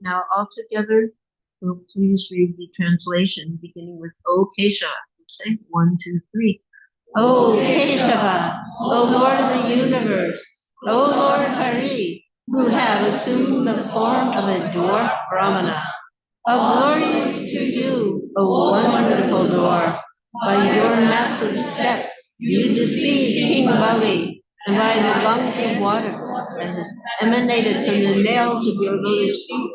Now all together, we'll please read the translation, beginning with O Kesha. Say 1, 2, 3. O Keshava, O Lord of the universe, O Lord Hari, who have assumed the form of a dwarf Brahmana. All glory is to you, O wonderful dwarf. By your massive steps, you deceived King Bali, and by the lungs of water that has emanated from the nails of your lotus feet,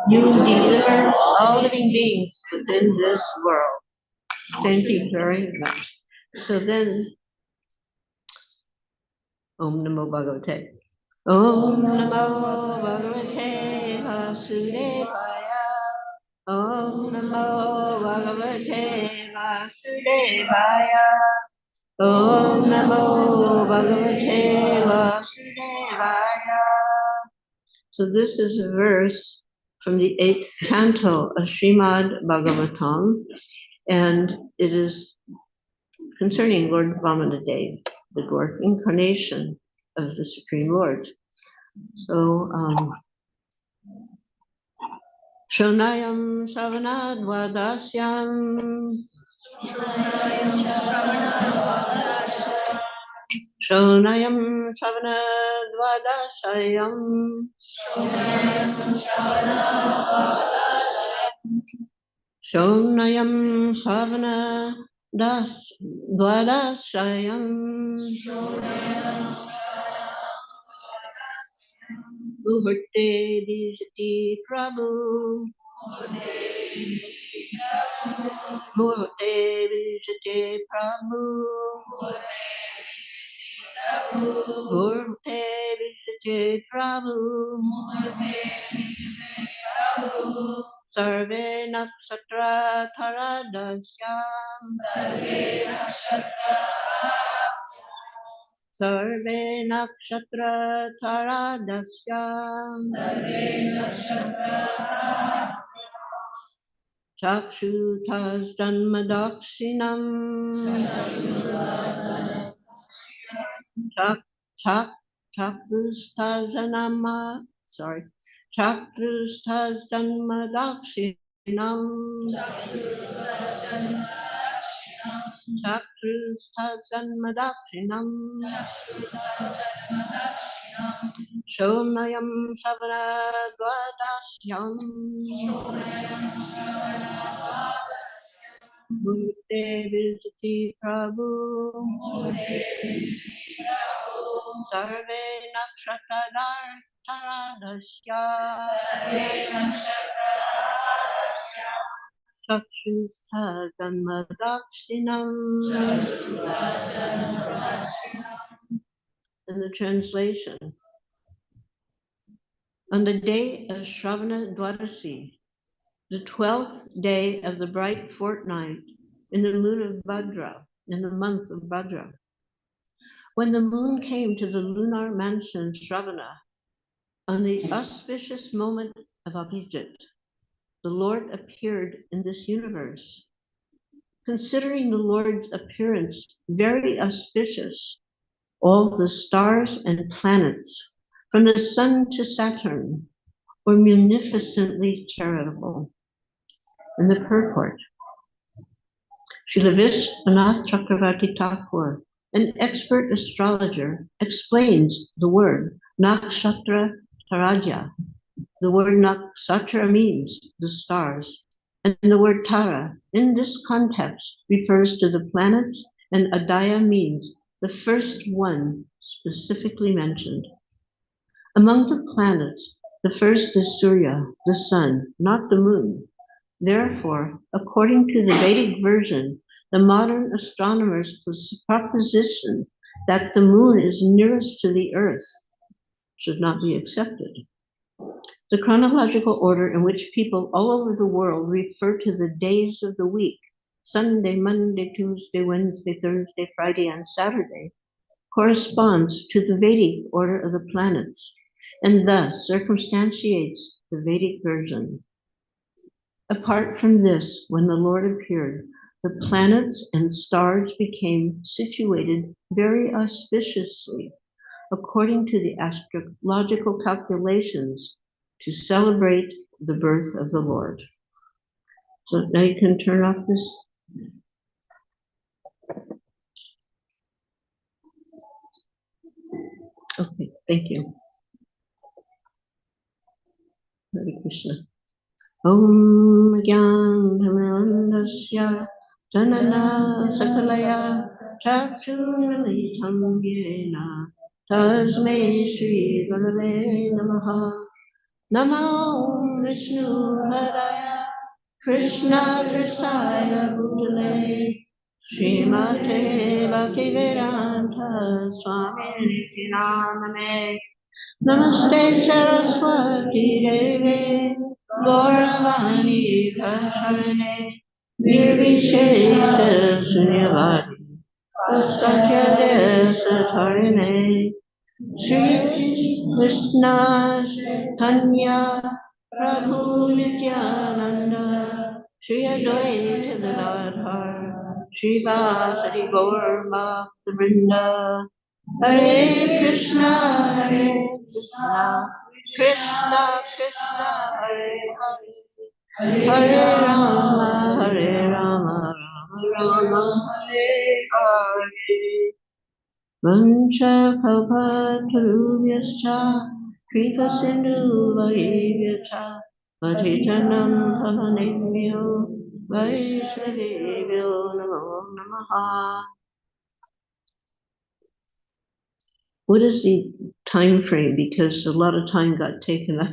you deliver all living beings within this world. Thank you very much. So then, Om Namo Bhagavate. Om Namo Bhagavate Vasudevaya. Om Namo Bhagavate Vasudevaya. Om Namo Bhagavate Vasudevaya. So this is a verse from the 8th canto of Srimad Bhagavatam, and it is concerning Lord Vamanadev, the dwarf incarnation of the Supreme Lord. So, Shonayam Shravanadvadasyam. Shonayam Shravanadvadashayam. Shonayam Shravanadvadashayam. Muhurte Dijati Prabhu. Muhurte Dijati Prabhu. Muhurte Dijati Prabhu. Sarve Nakshatra Tharadasyam. Sarve Nakshatra Tharadasyam. Chakshutas Janmadakshinam. Chakrustas Janmadakshinam. Chakrustas Janmadakshinam. Shonayam Savanadvadasyam. Murte Vijati Prabhu. Sarve Nakshatra Taradasya. Chakshusta Janmadakshinam. In the translation, on the day of Shravana Dwadasi, the 12th day of the bright fortnight in the moon of Bhadra, in the month of Bhadra, when the moon came to the lunar mansion Shravana, on the auspicious moment of Abhijit, the Lord appeared in this universe. Considering the Lord's appearance very auspicious, all the stars and planets, from the sun to Saturn, were munificently charitable. In the purport, Srila Vishwanath Chakravarti Thakur, an expert astrologer, explains the word Nakshatra Taradya. The word Nakshatra means the stars, and the word Tara in this context refers to the planets, and Adaya means the first one specifically mentioned. Among the planets, the first is Surya, the sun, not the moon. Therefore, according to the Vedic version, the modern astronomers' proposition that the moon is nearest to the earth should not be accepted. The chronological order in which people all over the world refer to the days of the week, Sunday, Monday, Tuesday, Wednesday, Thursday, Friday, and Saturday, corresponds to the Vedic order of the planets, and thus circumstantiates the Vedic version. Apart from this, when the Lord appeared, the planets and stars became situated very auspiciously according to the astrological calculations to celebrate the birth of the Lord. So now you can turn off this. Okay, thank you. Hare Krishna. Om Gyan Dhamandasya Janana Sakalaya Chakshunalitam Yena Tasmai Shri Gurave Namaha. Namo Vishnu Padaya Krishna Krishnaya Bhutale Srimate Bhaktivedanta Swami Nityanamane Namaste Saraswati Devi Gauravani Pracharane Nirvishesha Sunyavadi Vastakya Desatarine Shri Krishna Chaitanya Prabhu Nityananda Shri Advaita Gadadhar Shri Vasari Gaur Bhakta Hare Krishna, Krishna Krishna, Hare Hare, Hare Rama, Rama Rama, Hare Hare. Vancha kalpatarubhyascha, Kripa Sindhu Vaivyacha, Patitanam Pavanebhyo, Vaishnavebhyo Namo Namaha. What is the time frame? Because a lot of time got taken up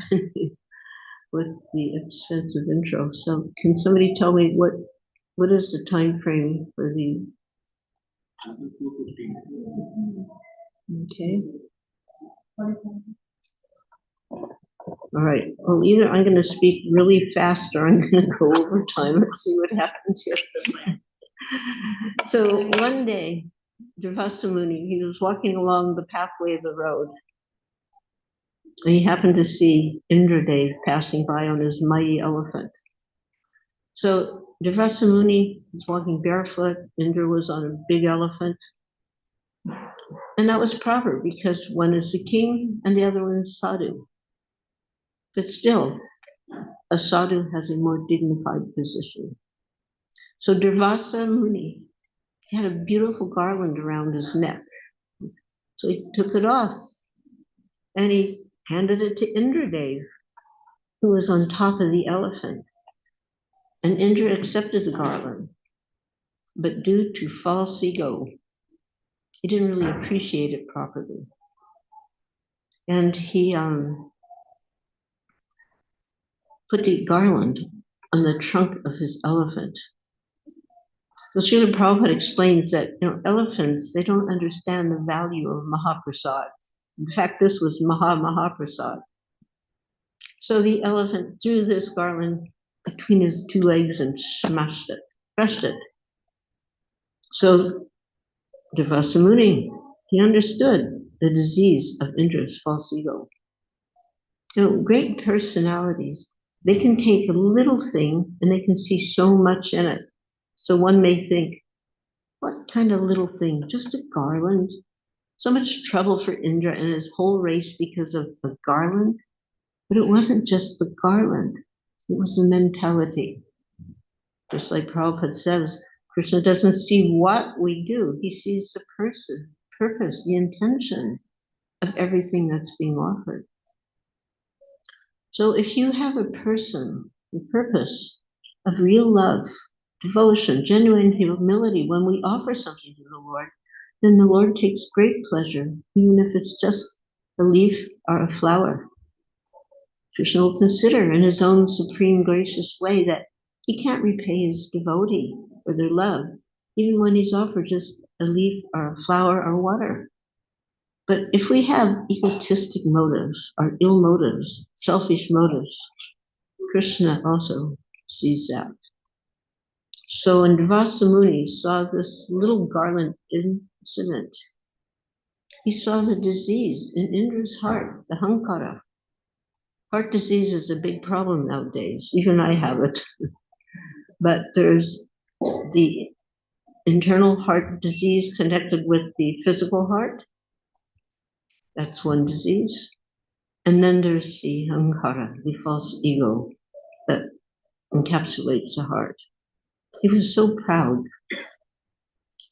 with the extensive intro. So can somebody tell me what is the time frame for the? Okay. All right. Well, either I'm going to speak really fast or I'm going to go over time and see what happens here. So one day, Durvasa Muni, he was walking along the pathway of the road, and he happened to see Indradev passing by on his mighty elephant. So Durvasa Muni was walking barefoot, Indra was on a big elephant. And that was proper because one is the king and the other one is sadhu. But still, a sadhu has a more dignified position. So Durvasa Muni had a beautiful garland around his neck. So he took it off and he handed it to Indradev, who was on top of the elephant. And Indra accepted the garland, but due to false ego, he didn't really appreciate it properly. And he put the garland on the trunk of his elephant. So Srila Prabhupada explains that elephants, they don't understand the value of Mahaprasad. In fact, this was Mahaprasad. So the elephant threw this garland between his two legs and smashed it, crushed it. So Durvasa Muni, he understood the disease of Indra's false ego. Great personalities, they can take a little thing and they can see so much in it. So one may think, what kind of little thing? Just a garland? So much trouble for Indra and his whole race because of a garland? But it wasn't just the garland, it was the mentality. Just like Prabhupada says, Krishna doesn't see what we do, he sees the person, purpose, the intention of everything that's being offered. So if you have a person, the purpose of real love, devotion, genuine humility, when we offer something to the Lord, then the Lord takes great pleasure, even if it's just a leaf or a flower. Krishna will consider in his own supreme gracious way that he can't repay his devotee for their love, even when he's offered just a leaf or a flower or water. But if we have egotistic motives or ill motives, selfish motives, Krishna also sees that. So when Durvasa Muni saw this little garland incident, he saw the disease in Indra's heart, the hankara. Heart disease is a big problem nowadays. Even I have it. but there's the internal heart disease connected with the physical heart. That's one disease. And then there's the ahankara, the false ego that encapsulates the heart. He was so proud.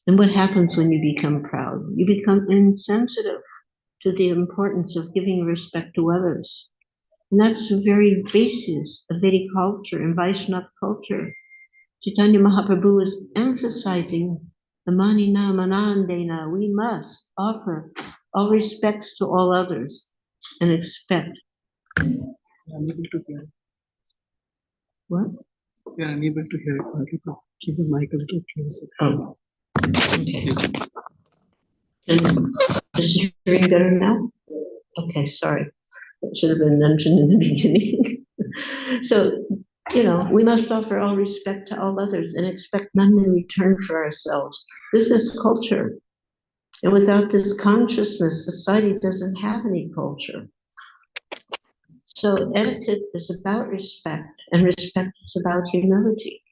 And what happens when you become proud? You become insensitive to the importance of giving respect to others. And that's the very basis of Vedic culture and Vaishnava culture. Chaitanya Mahaprabhu is emphasizing the manina manandena. We must offer all respects to all others and expect. I'm unable to hear. What? We are unable to hear it. Keep the mic a little closer. Oh, okay. And is hearing better now? Okay, sorry. It should have been mentioned in the beginning. So, we must offer all respect to all others and expect none in return for ourselves. This is culture. And without this consciousness, society doesn't have any culture. So etiquette is about respect, and respect is about humility.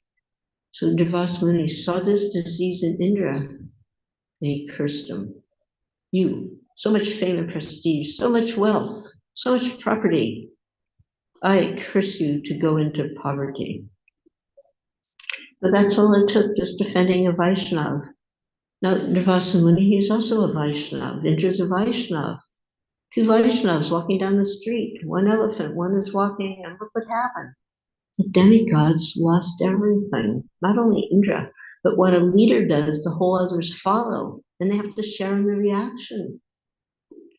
So Durvasa Muni saw this disease in Indra, and he cursed him. You, so much fame and prestige, so much wealth, so much property. I curse you to go into poverty. But that's all it took, just defending a Vaishnava. Now, Durvasa Muni, he's also a Vaishnava. Indra's a Vaishnava. Two Vaishnavas walking down the street, one elephant, one is walking, and look what happened. The demigods lost everything, not only Indra, but what a leader does, the whole others follow, and they have to share in the reaction.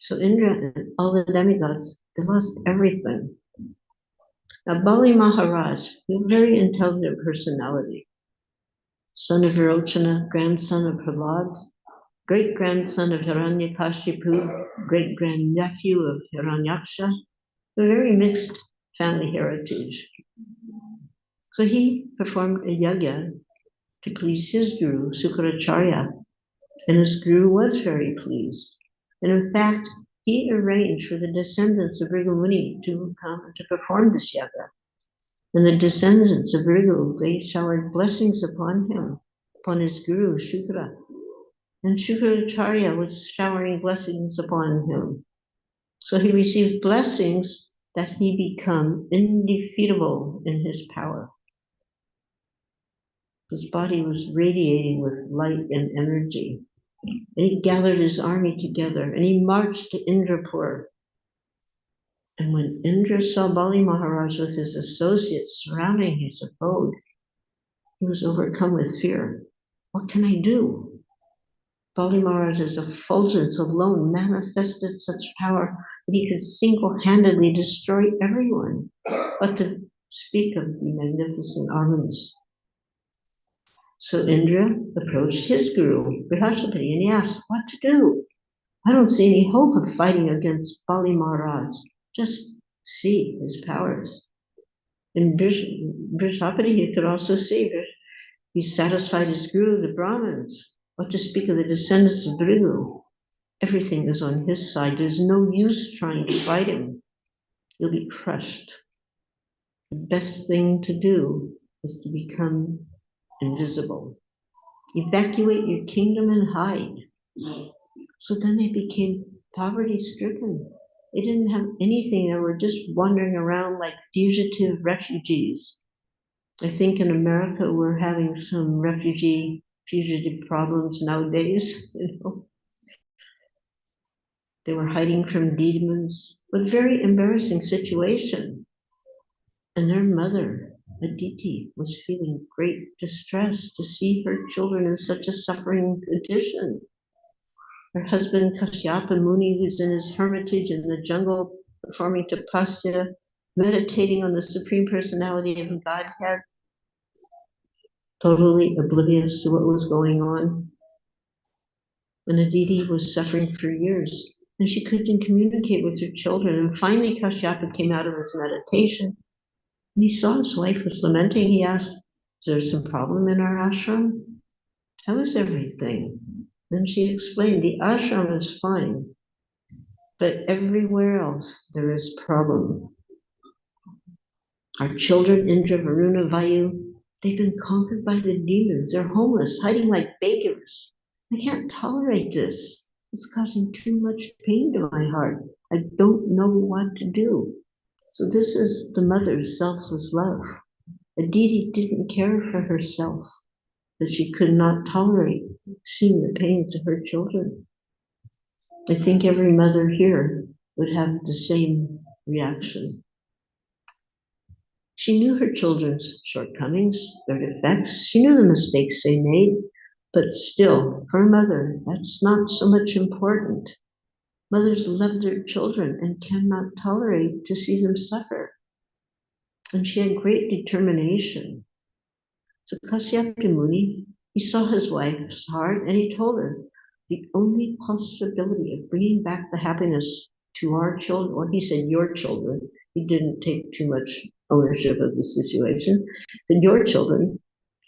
So Indra and all the demigods, they lost everything. Now Bali Maharaj, a very intelligent personality, son of Virochana, grandson of Prahlad, great-grandson of Hiranyakashipu, great-grandnephew of Hiranyaksha, a very mixed family heritage. So he performed a yajna to please his guru, Sukaracharya, and his guru was very pleased. And in fact, he arranged for the descendants of Bhrigu Muni to come to perform this yajna. And the descendants of Bhrigu, they showered blessings upon him, upon his guru, Shukra. And Shukracharya was showering blessings upon him. So he received blessings that he become indefeatable in his power. His body was radiating with light and energy. And he gathered his army together and he marched to Indrapur. And when Indra saw Bali Maharaj with his associates surrounding his abode, he was overcome with fear. What can I do? Bali Maharaj's effulgence alone manifested such power that he could single-handedly destroy everyone, but to speak of the magnificent armies. So Indra approached his guru, Brihaspati, and he asked what to do. I don't see any hope of fighting against Bali Maharaj. Just see his powers. And Brihaspati, he could also see that he satisfied his guru, the Brahmins. What to speak of the descendants of Bhrigu? Everything is on his side. There's no use trying to fight him. You'll be crushed. The best thing to do is to become invisible. Evacuate your kingdom and hide. So then they became poverty-stricken. They didn't have anything. They were just wandering around like fugitive refugees. I think in America we're having some fugitive problems nowadays. They were hiding from demons, but very embarrassing situation. And their mother, Aditi, was feeling great distress to see her children in such a suffering condition. Her husband, Kashyapa Muni, who's in his hermitage in the jungle performing tapasya, meditating on the Supreme Personality of Godhead, totally oblivious to what was going on. And Aditi was suffering for years, and she couldn't communicate with her children. And finally, Kashyapa came out of his meditation, and he saw his wife was lamenting. He asked, is there some problem in our ashram? How is everything? Then she explained, the ashram is fine, but everywhere else there is problem. Our children, Indra, Varuna, Vayu, They've been conquered by the demons. They're homeless, hiding like beggars. I can't tolerate this. It's causing too much pain to my heart. I don't know what to do. So this is the mother's selfless love. Aditi didn't care for herself, but she could not tolerate seeing the pains of her children. I think every mother here would have the same reaction. She knew her children's shortcomings, their defects. She knew the mistakes they made, but still, for a mother, that's not so much important. Mothers love their children and cannot tolerate to see them suffer. And she had great determination. So Kasyapa Muni, he saw his wife's heart and he told her the only possibility of bringing back the happiness to our children, or he said your children, he didn't take too much ownership of the situation, that your children,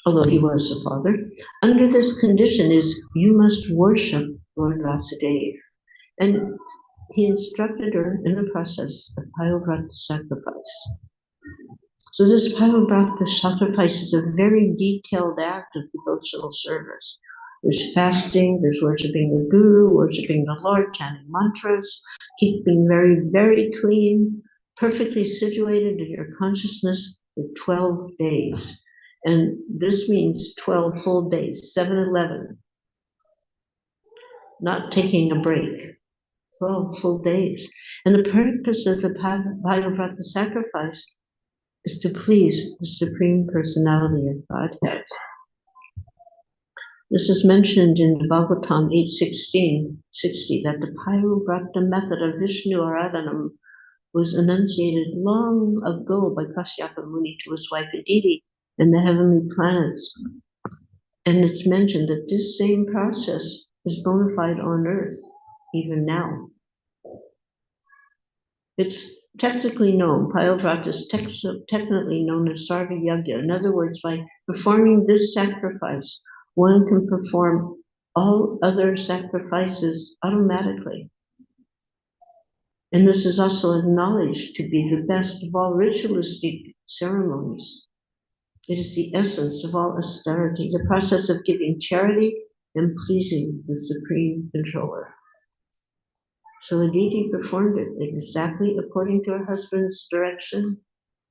although he was the father, under this condition is you must worship Lord Vasudev. And he instructed her in the process of Payavrat sacrifice. So this Payavrat sacrifice is a very detailed act of devotional service. There's fasting, there's worshiping the Guru, worshiping the Lord, chanting mantras, keeping very, very clean, perfectly situated in your consciousness for 12 days. And this means 12 full days, 7-11, not taking a break, 12 full days. And the purpose of the Payavrat sacrifice is to please the Supreme Personality of Godhead. This is mentioned in the Bhagavatam 8:16-60 that the Payuravrata method of Vishnu Aradhanam was enunciated long ago by Kasyapa Muni to his wife Aditi in the heavenly planets. And it's mentioned that this same process is bona fide on earth, even now. It's technically known, Payavrat is technically known as Sarva Yagya. In other words, by performing this sacrifice, one can perform all other sacrifices automatically. And this is also acknowledged to be the best of all ritualistic ceremonies. It is the essence of all austerity, the process of giving charity and pleasing the Supreme Controller. So Aditi performed it exactly according to her husband's direction,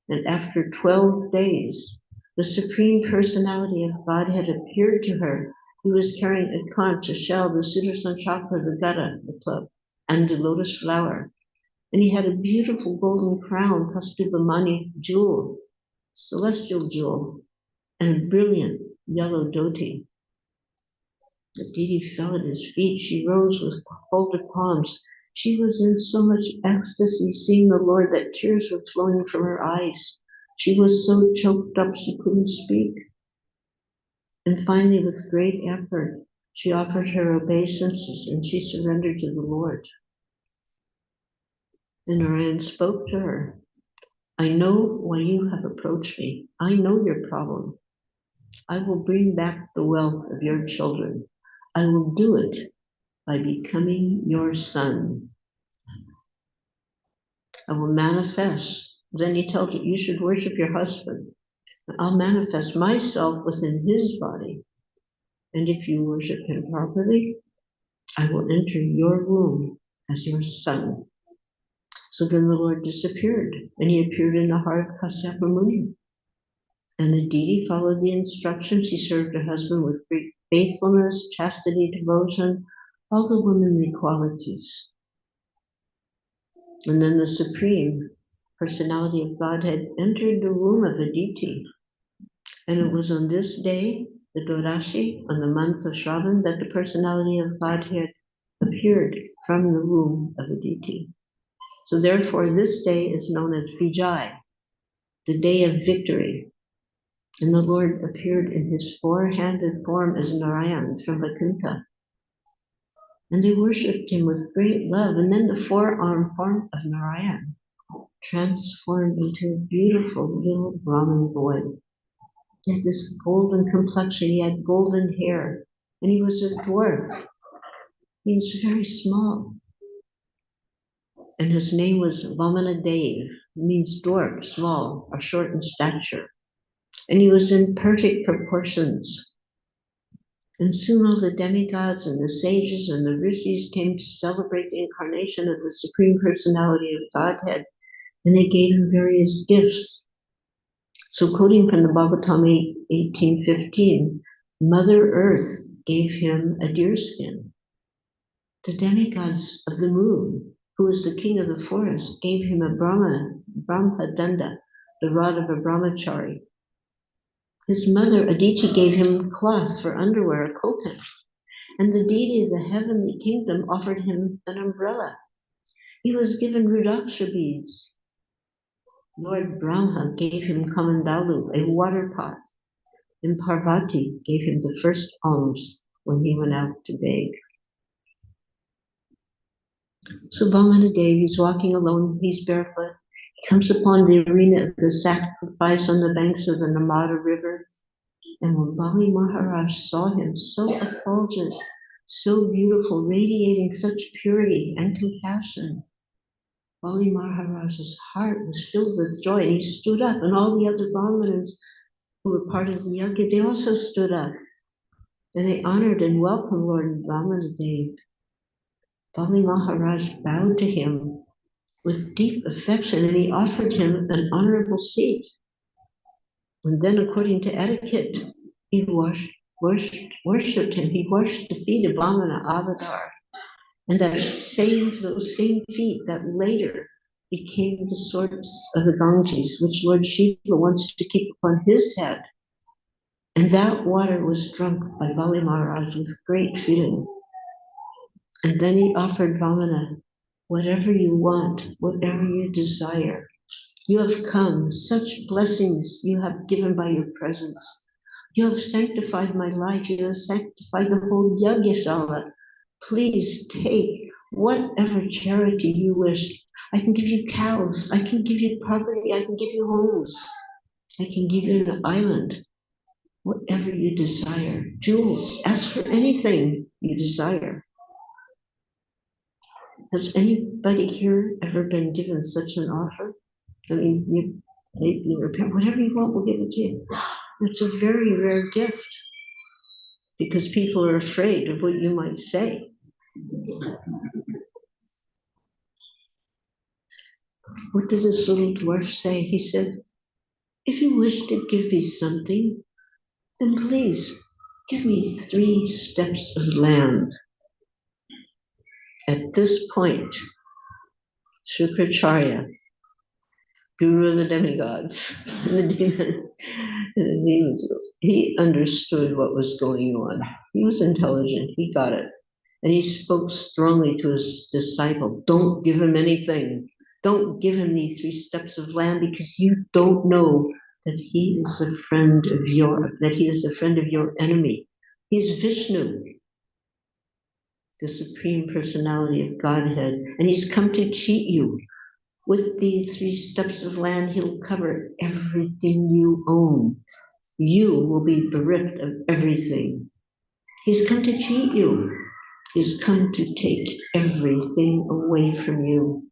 and after 12 days, the Supreme Personality of Godhead appeared to her. He was carrying a conch, a shell, the Sudarshan Chakra, the Gada, the club, and the lotus flower. And he had a beautiful golden crown, Kastubamani jewel, celestial jewel, and a brilliant yellow dhoti. Aditi fell at his feet. She rose with folded palms. She was in so much ecstasy seeing the Lord that tears were flowing from her eyes. She was so choked up she couldn't speak. And finally, with great effort, she offered her obeisances and she surrendered to the Lord. And Narayan spoke to her. I know why you have approached me. I know your problem. I will bring back the wealth of your children. I will do it by becoming your son. I will manifest. Then he tells you, you should worship your husband. I'll manifest myself within his body. And if you worship him properly, I will enter your womb as your son. So then the Lord disappeared, and he appeared in the heart of Kasyapa Muni. And Aditi followed the instructions. She served her husband with great faithfulness, chastity, devotion, all the womanly qualities. And then the Supreme Personality of Godhead entered the womb of Aditi. And it was on this day, the Dodashi, on the month of Shravan, that the Personality of Godhead appeared from the womb of Aditi. So therefore, this day is known as Vijay, the day of victory. And the Lord appeared in his four-handed form as Narayan from Vaikuntha. And they worshipped him with great love. And then the four-armed form of Narayan transformed into a beautiful little Brahmin boy. He had this golden complexion, he had golden hair, and he was a dwarf. He was very small. And his name was Vamana Dev, means dwarf, small, or short in stature. and he was in perfect proportions. And soon all the demigods and the sages and the rishis came to celebrate the incarnation of the Supreme Personality of Godhead, and they gave him various gifts. So quoting from the Bhagavatam 18:15, Mother Earth gave him a deerskin. The demigods of the moon, who was the king of the forest, gave him a Brahmadanda, the rod of a brahmachari. His mother, Aditi, gave him cloth for underwear, a kopan, and the deity of the heavenly kingdom offered him an umbrella. He was given rudraksha beads. Lord Brahma gave him kamandalu, a water pot, and Parvati gave him the first alms when he went out to beg. So Vamana Dev, he's walking alone, he's barefoot. He comes upon the arena of the sacrifice on the banks of the Narmada River. And when Bali Maharaj saw him, so effulgent, so beautiful, radiating such purity and compassion, Bali Maharaj's heart was filled with joy, and he stood up, and all the other Brahmanas who were part of the yajna, they also stood up, and they honored and welcomed Lord Vamana Dev. Bali Maharaj bowed to him with deep affection, and he offered him an honorable seat. And then, according to etiquette, he worshipped him. He washed the feet of Vamana Avadar. And those same feet that later became the source of the Ganges, which Lord Shiva wants to keep upon his head. And that water was drunk by Bali Maharaj with great feeling. And then he offered Vamana, whatever you want, whatever you desire. You have come, such blessings you have given by your presence. You have sanctified my life. You have sanctified the whole Yagyashala. Please take whatever charity you wish. I can give you cows. I can give you property. I can give you homes. I can give you an island. Whatever you desire. Jewels. Ask for anything you desire. Has anybody here ever been given such an offer? I mean, whatever you want, we'll give it to you. It's a very rare gift because people are afraid of what you might say. What did this little dwarf say? He said, if you wish to give me something, then please give me 3 steps of land. At this point, Shukracharya, guru of the demigods, the demons, he understood what was going on. He was intelligent, he got it. And he spoke strongly to his disciple, don't give him anything. Don't give him these 3 steps of land because you don't know that he is a friend of your enemy. He's Vishnu, the Supreme Personality of Godhead, and he's come to cheat you. With these 3 steps of land, he'll cover everything you own. You will be bereft of everything. He's come to cheat you. He's come to take everything away from you.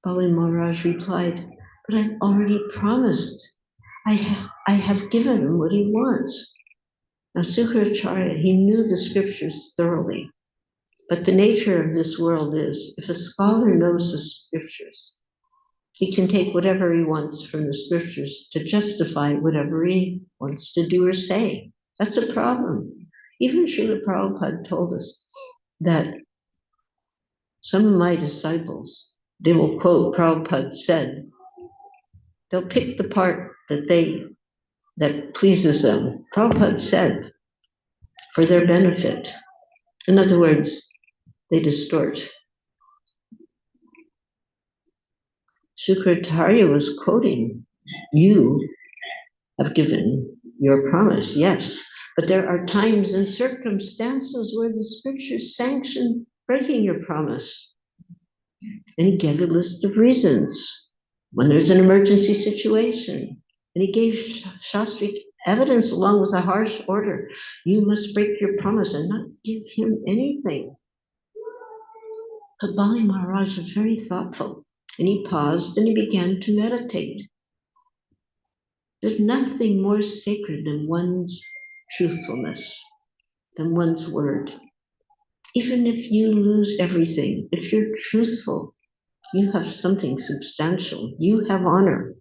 Bali Maharaj replied, but I've already promised. I have given him what he wants. Now Sukracharya, he knew the scriptures thoroughly, but the nature of this world is, if a scholar knows the scriptures, he can take whatever he wants from the scriptures to justify whatever he wants to do or say. That's a problem. Even Srila Prabhupada told us that some of my disciples, they will quote Prabhupada said, they'll pick the part that pleases them. Prabhupada said, for their benefit. In other words, they distort. Shukracharya was quoting, you have given your promise, yes, but there are times and circumstances where the scriptures sanction breaking your promise. And he gave a list of reasons. When there's an emergency situation, and he gave Shastric evidence along with a harsh order. You must break your promise and not give him anything. But Bali Maharaj was very thoughtful, and he paused and he began to meditate. There's nothing more sacred than one's truthfulness, than one's word. Even if you lose everything, if you're truthful, you have something substantial. You have honor.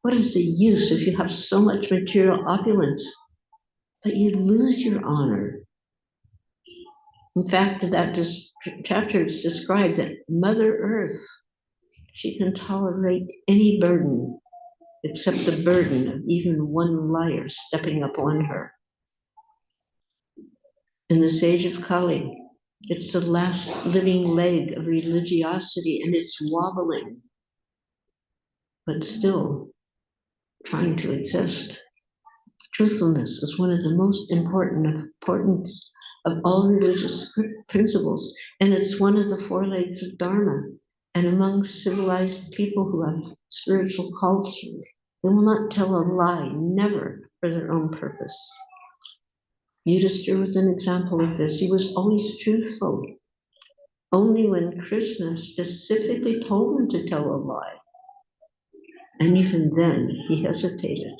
What is the use if you have so much material opulence, but you lose your honor? In fact, that chapter is described that Mother Earth, she can tolerate any burden except the burden of even one liar stepping up on her. In this age of Kali, it's the last living leg of religiosity, and it's wobbling, but still trying to exist. Truthfulness is one of the most important of all religious principles, and it's one of the four legs of Dharma. And among civilized people who have spiritual culture, they will not tell a lie, never for their own purpose. Yudhishthira was an example of this. He was always truthful. Only when Krishna specifically told him to tell a lie, and even then he hesitated.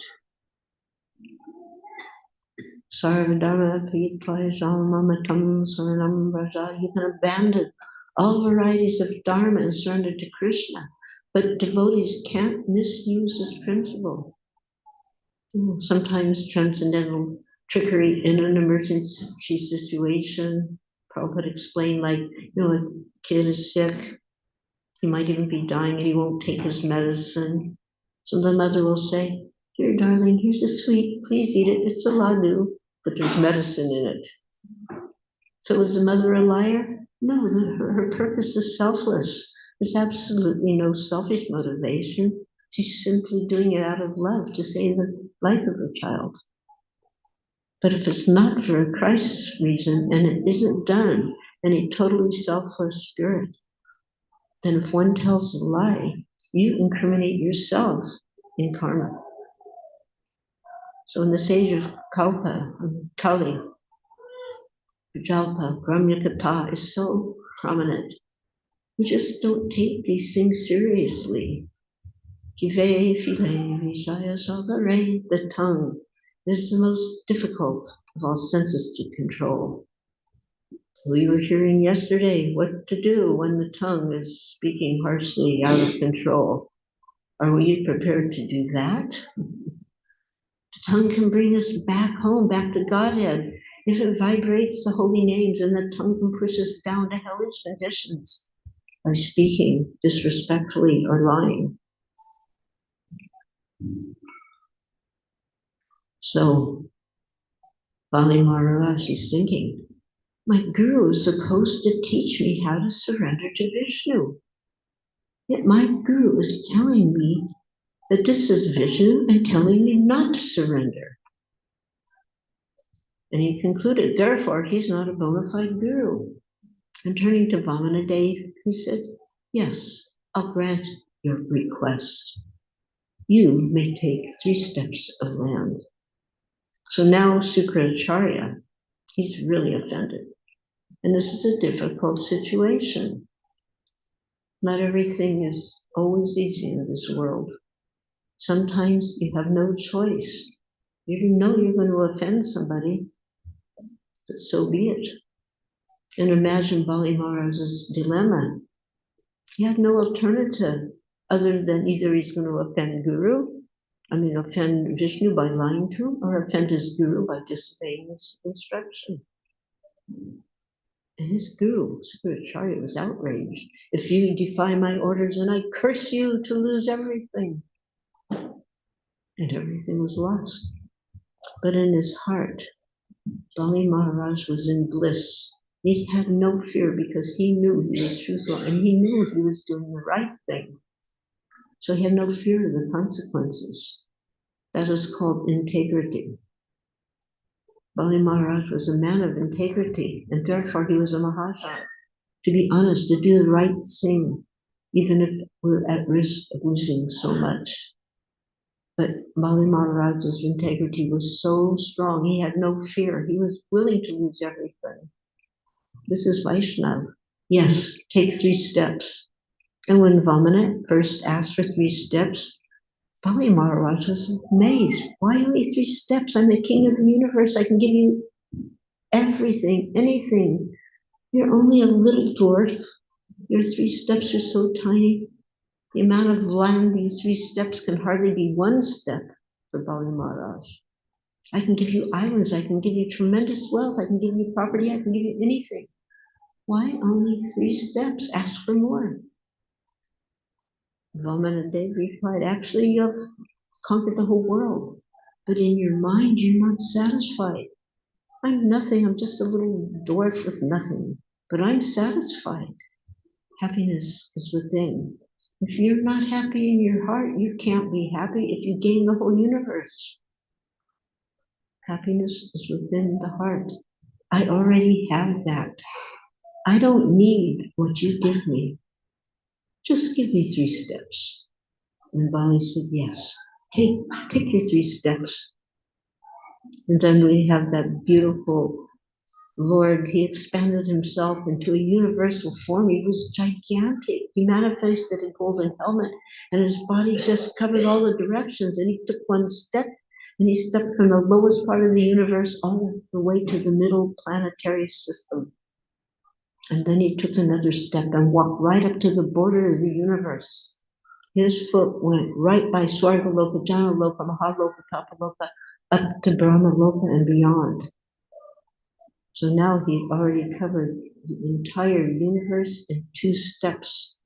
Sarvadharma Pitvajalamamatam Saranam Vraja. You can abandon all varieties of Dharma and surrender to Krishna, but devotees can't misuse this principle. Sometimes transcendental trickery in an emergency situation. Prabhupada explained, like, a kid is sick, he might even be dying and he won't take his medicine. So the mother will say, "Here, darling, here's a sweet, please eat it. It's a laddu, but there's medicine in it." So is the mother a liar? No, her purpose is selfless. There's absolutely no selfish motivation. She's simply doing it out of love to save the life of her child. But if it's not for a crisis reason and it isn't done in a totally selfless spirit, then if one tells a lie, you incriminate yourself in karma. So in this age of Kali, Jalpa, Gramyakata is so prominent. We just don't take these things seriously. The tongue is the most difficult of all senses to control. We were hearing yesterday what to do when the tongue is speaking harshly out of control. Are we prepared to do that? The tongue can bring us back home, back to Godhead. If it vibrates the holy names, and the tongue can push us down to hellish conditions by speaking disrespectfully or lying. So, Bali Maharaj is thinking, my guru is supposed to teach me how to surrender to Vishnu. Yet my guru is telling me that this is Vishnu and telling me not to surrender. And he concluded, therefore, he's not a bona fide guru. And turning to Vamanadev, he said, yes, I'll grant your request. You may take 3 steps of land. So now Sukracharya, he's really offended. And this is a difficult situation. Not everything is always easy in this world. Sometimes you have no choice. You know you're going to offend somebody, but so be it. And imagine Bali Maharaj's dilemma. He had no alternative other than either he's going to offend offend Vishnu by lying to him, or offend his guru by disobeying his instruction. And his guru, Sukracharya, was outraged. If you defy my orders, then I curse you to lose everything. And everything was lost. But in his heart, Bali Maharaj was in bliss. He had no fear because he knew he was truthful and he knew he was doing the right thing. So he had no fear of the consequences. That is called integrity. Bali Maharaj was a man of integrity, and therefore he was a Maharaja. To be honest, to do the right thing, even if we're at risk of losing so much. But Bali Maharaj's integrity was so strong, he had no fear. He was willing to lose everything. This is Vaishnava. Yes, take 3 steps. And when Vamana first asked for 3 steps, Bali Maharaj was amazed. Why only 3 steps? I'm the king of the universe. I can give you everything, anything. You're only a little dwarf. Your 3 steps are so tiny. The amount of land these 3 steps can hardly be 1 step for Bali Maharaj. I can give you islands. I can give you tremendous wealth. I can give you property. I can give you anything. Why only 3 steps? Ask for more. Vamanadeva replied, actually, you have conquered the whole world. But in your mind, you're not satisfied. I'm nothing. I'm just a little dwarf with nothing. But I'm satisfied. Happiness is within. If you're not happy in your heart, you can't be happy if you gain the whole universe. Happiness is within the heart. I already have that. I don't need what you give me. Just give me 3 steps. And Bali said, yes, take your 3 steps. And then we have that beautiful Lord. He expanded himself into a universal form. He was gigantic. He manifested a golden helmet, and his body just covered all the directions. And he took 1 step, and he stepped from the lowest part of the universe all the way to the middle planetary system. And then he took another step and walked right up to the border of the universe. His foot went right by Swargaloka, Janaloka, Mahaloka, Tapaloka, up to Brahmaloka and beyond. So now he already covered the entire universe in 2 steps.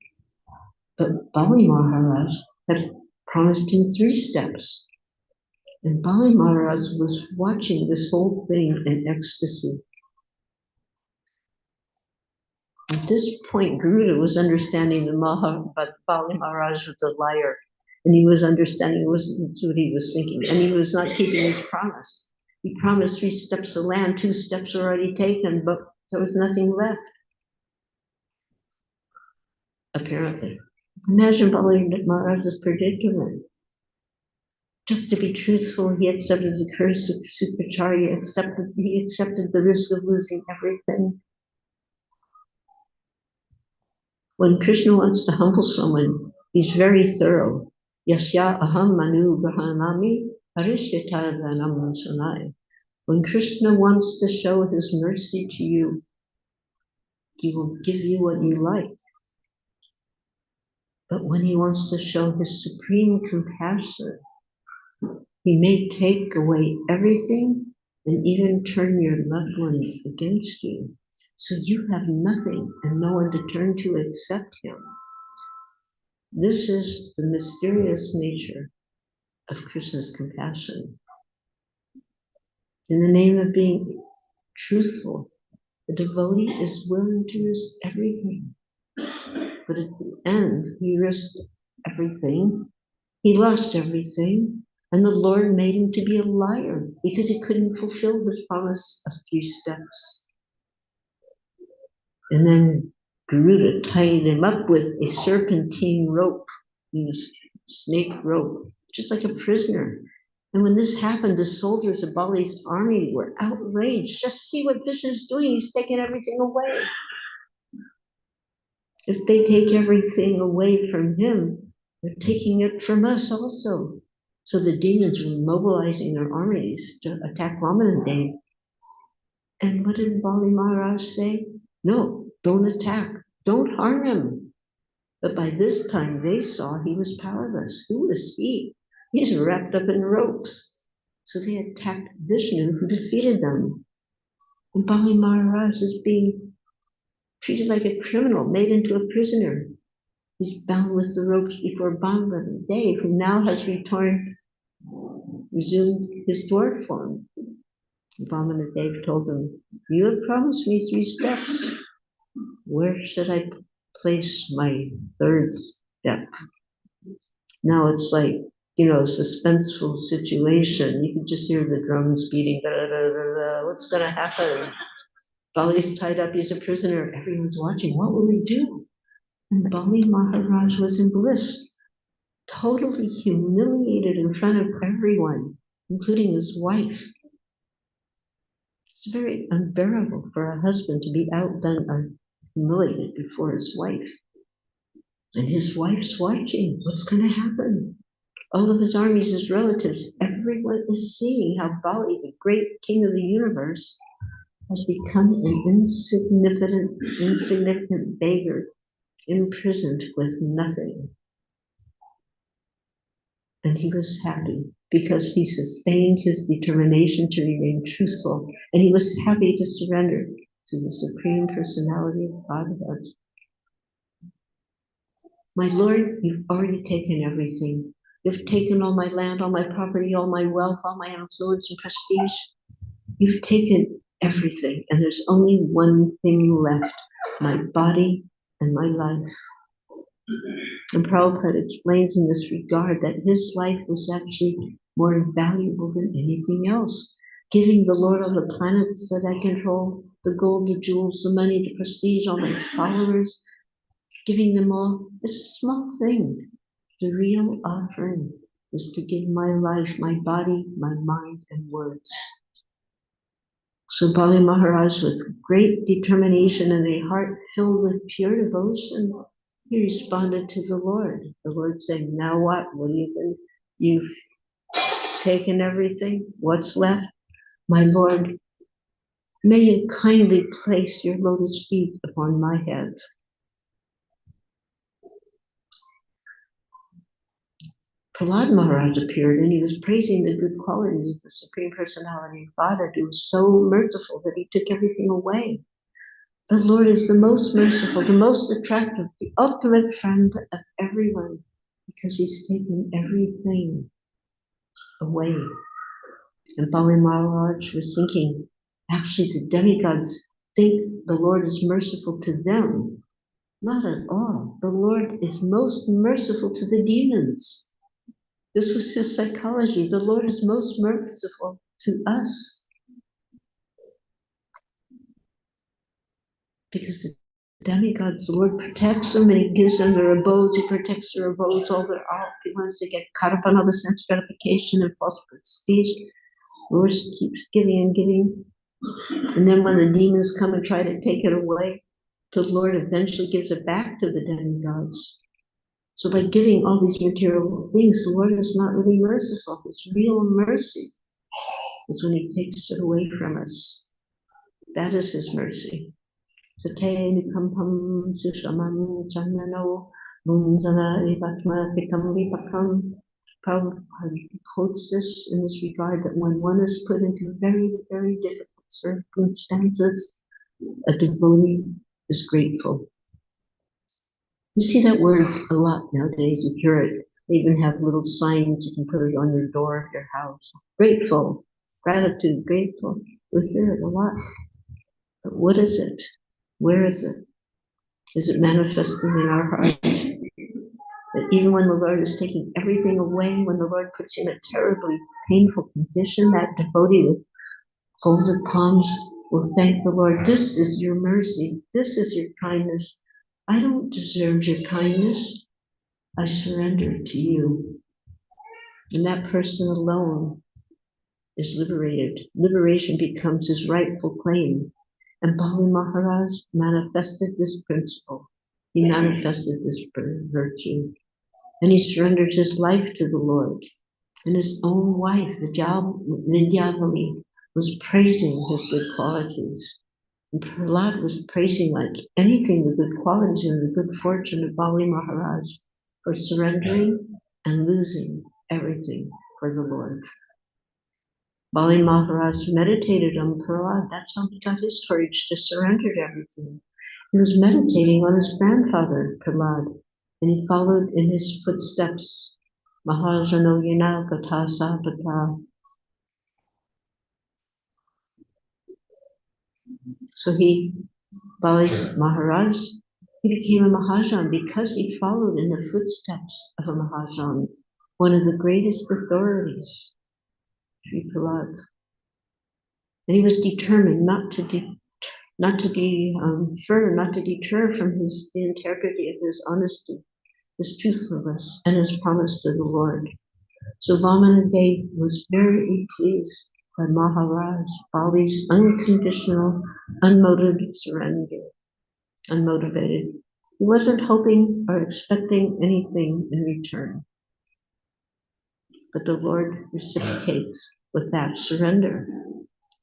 But Bali Maharaj had promised him 3 steps. And Bali Maharaj was watching this whole thing in ecstasy. At this point, Garuda was understanding but Bali Maharaj was a liar. And he was understanding what he was thinking. And he was not keeping his promise. He promised 3 steps of land, 2 steps already taken, but there was nothing left. Apparently. Imagine Bali Maharaj's predicament. Just to be truthful, he accepted the curse of Sukracharya, he accepted the risk of losing everything. When Krishna wants to humble someone, he's very thorough. Yasya aham manu grahanami harishyatadhanam sanai. When Krishna wants to show his mercy to you, he will give you what you like. But when he wants to show his supreme compassion, he may take away everything and even turn your loved ones against you. So you have nothing and no one to turn to except him. This is the mysterious nature of Krishna's compassion. In the name of being truthful, the devotee is willing to risk everything. But at the end, he risked everything. He lost everything. And the Lord made him to be a liar because he couldn't fulfill his promise of 3 steps. And then Garuda tied him up with a serpentine rope, snake rope, just like a prisoner. And when this happened, the soldiers of Bali's army were outraged. Just see what Vishnu's doing. He's taking everything away. If they take everything away from him, they're taking it from us also. So the demons were mobilizing their armies to attack Vamanadeva. And what did Bali Maharaj say? No, don't attack. Don't harm him. But by this time they saw he was powerless. Who was he? He's wrapped up in ropes. So they attacked Vishnu, who defeated them. And Bali Maharaj is being treated like a criminal, made into a prisoner. He's bound with the ropes before Vamanadeva, who now has resumed his dwarf form. Vamanadeva told him, you have promised me 3 steps. Where should I place my 3rd step? Now it's like, suspenseful situation. You can just hear the drums beating. Da, da, da, da. What's going to happen? Bali's tied up. He's a prisoner. Everyone's watching. What will he do? And Bali Maharaj was in bliss, totally humiliated in front of everyone, including his wife. It's very unbearable for a husband to be outdone or humiliated before his wife. And his wife's watching. What's going to happen? All of his armies, his relatives, everyone is seeing how Bali, the great king of the universe, has become an insignificant beggar, imprisoned with nothing. And he was happy because he sustained his determination to remain truthful, and he was happy to surrender to the Supreme Personality of Godhead. My Lord, you've already taken everything. You've taken all my land, all my property, all my wealth, all my influence and prestige. You've taken everything, and there's only one thing left, my body and my life. And Prabhupada explains in this regard that his life was actually more valuable than anything else. Giving the Lord all the planets that I control, the gold, the jewels, the money, the prestige, all my followers, giving them all, it's a small thing. The real offering is to give my life, my body, my mind, and words. So Bali Maharaj, with great determination and a heart filled with pure devotion, he responded to the Lord saying, now what? What are you going to, you've taken everything. What's left? My Lord, may you kindly place your lotus feet upon my head. Prahlad Maharaj appeared and he was praising the good qualities of the Supreme Personality of Godhead, who was so merciful that he took everything away. The Lord is the most merciful, the most attractive, the ultimate friend of everyone, because he's taken everything away. And Bali Maharaj was thinking, actually the demigods think the Lord is merciful to them. Not at all. The Lord is most merciful to the demons. This was his psychology. The Lord is most merciful to us. Because the demigods, the Lord protects them and he gives them their abodes. He protects their abodes, all their opulence. They get caught up on all the sense gratification and false prestige. The Lord keeps giving and giving. And then when the demons come and try to take it away, the Lord eventually gives it back to the demigods. So by giving all these material things, the Lord is not really merciful. His real mercy is when he takes it away from us. That is his mercy. Prabhupada quotes this in this regard, that when one is put into very, very difficult circumstances, a devotee is grateful. You see that word a lot nowadays. You hear it. They even have little signs you can put it on your door of your house. Grateful, gratitude, grateful. We hear it a lot. But what is it? Where is it? Is it manifesting in our heart? That even when the Lord is taking everything away, when the Lord puts you in a terribly painful condition, that devotee with folded palms will thank the Lord. This is your mercy. This is your kindness. I don't deserve your kindness. I surrender to you. And that person alone is liberated. Liberation becomes his rightful claim. And Bali Maharaj manifested this principle. He manifested this virtue. And he surrendered his life to the Lord. And his own wife, Vidyavali, was praising his good qualities. And Prahlad was praising like anything the good qualities and the good fortune of Bali Maharaj for surrendering and losing everything for the Lord. Bali Maharaj meditated on Prahlad. That's how he got his courage to surrender everything. He was meditating on his grandfather, Prahlad, and he followed in his footsteps. Mahajano Yena Gata Sapata. So Bali Maharaj, he became a Mahajan because he followed in the footsteps of a Mahajan, one of the greatest authorities, Sri Prahlad. And he was determined not to deter from the integrity of his honesty, his truthfulness, and his promise to the Lord. So Vamana Dev was very pleased by Maharaj Bali's unconditional, unmotivated surrender. Unmotivated. He wasn't hoping or expecting anything in return. but the Lord reciprocates with that surrender.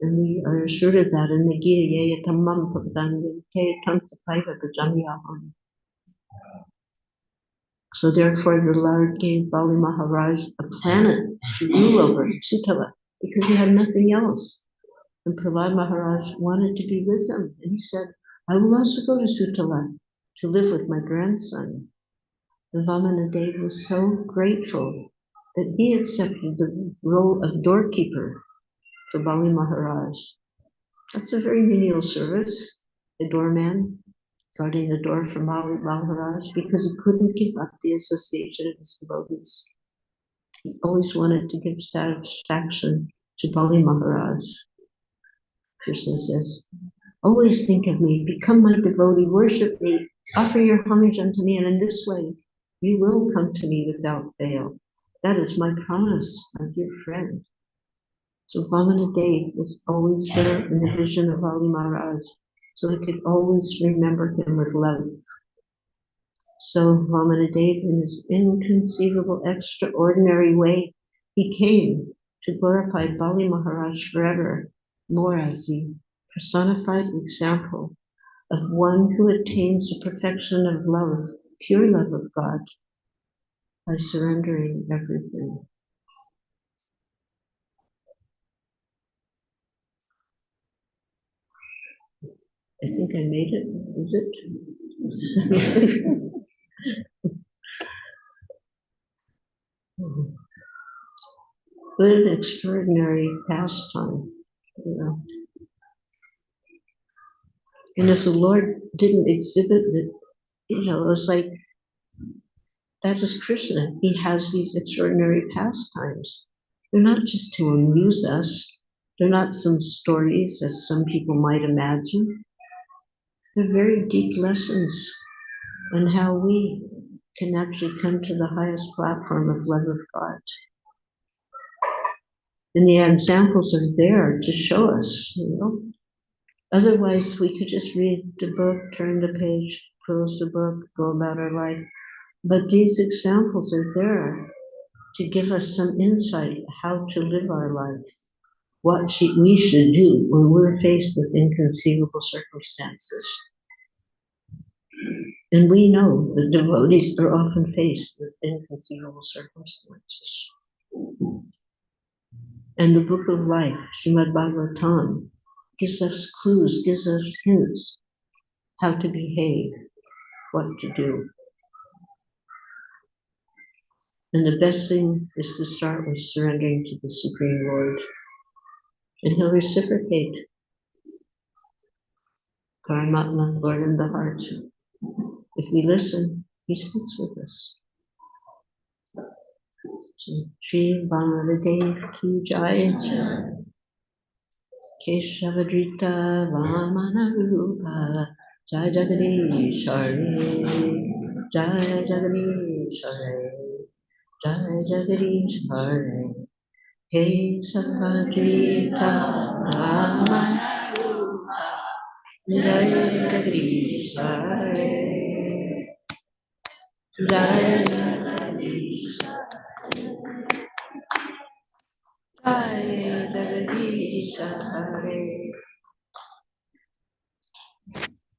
And we are assured of that in the Gita. Tamam Pavadanda Te Tamsapaiva Bhajamyaham. So therefore the Lord gave Bali Maharaj a planet to rule over, Sutala, because he had nothing else. And Prahlad Maharaj wanted to be with him. And he said, I will also go to Sutala to live with my grandson. And Vamanadev was so grateful that he accepted the role of doorkeeper for Bali Maharaj. That's a very menial service, a doorman guarding the door for Bali Maharaj, because he couldn't give up the association of his devotees. He always wanted to give satisfaction to Bali Maharaj. Krishna says, always think of me, become my devotee, worship me, offer your homage unto me, and in this way you will come to me without fail. That is my promise, my dear friend. So Vamanadev was always there in the vision of Bali Maharaj, so he could always remember him with love. So Vamanadev, in his inconceivable, extraordinary way, he came to glorify Bali Maharaj forever, more as the personified example of one who attains the perfection of love, pure love of God, by surrendering everything. I think I made it. Is it? What an extraordinary pastime, you know. And if the Lord didn't exhibit it, you know, it was like, that is Krishna. He has these extraordinary pastimes. They're not just to amuse us. They're not some stories as some people might imagine. They're very deep lessons on how we can actually come to the highest platform of love of God. And the examples are there to show us, you know. Otherwise, we could just read the book, turn the page, close the book, go about our life. But these examples are there to give us some insight how to live our lives, what we should do when we're faced with inconceivable circumstances. And we know the devotees are often faced with inconceivable circumstances. And the book of life, Srimad Bhagavatam, gives us clues, gives us hints how to behave, what to do. And the best thing is to start with surrendering to the Supreme Lord. And he'll reciprocate. Paramatma, Lord in the heart. If we listen, he speaks with us. Shri Vamanadev ki jai, Keshavadrita Vamana Rupa, Jai Jagadish Hare, Jai Jagadish Hare, Jai Jagadish Hare, Keshavadrita Vamana Rupa, Jai Jagadish Hare, Jai Jagadish Jai Jagadish Hare.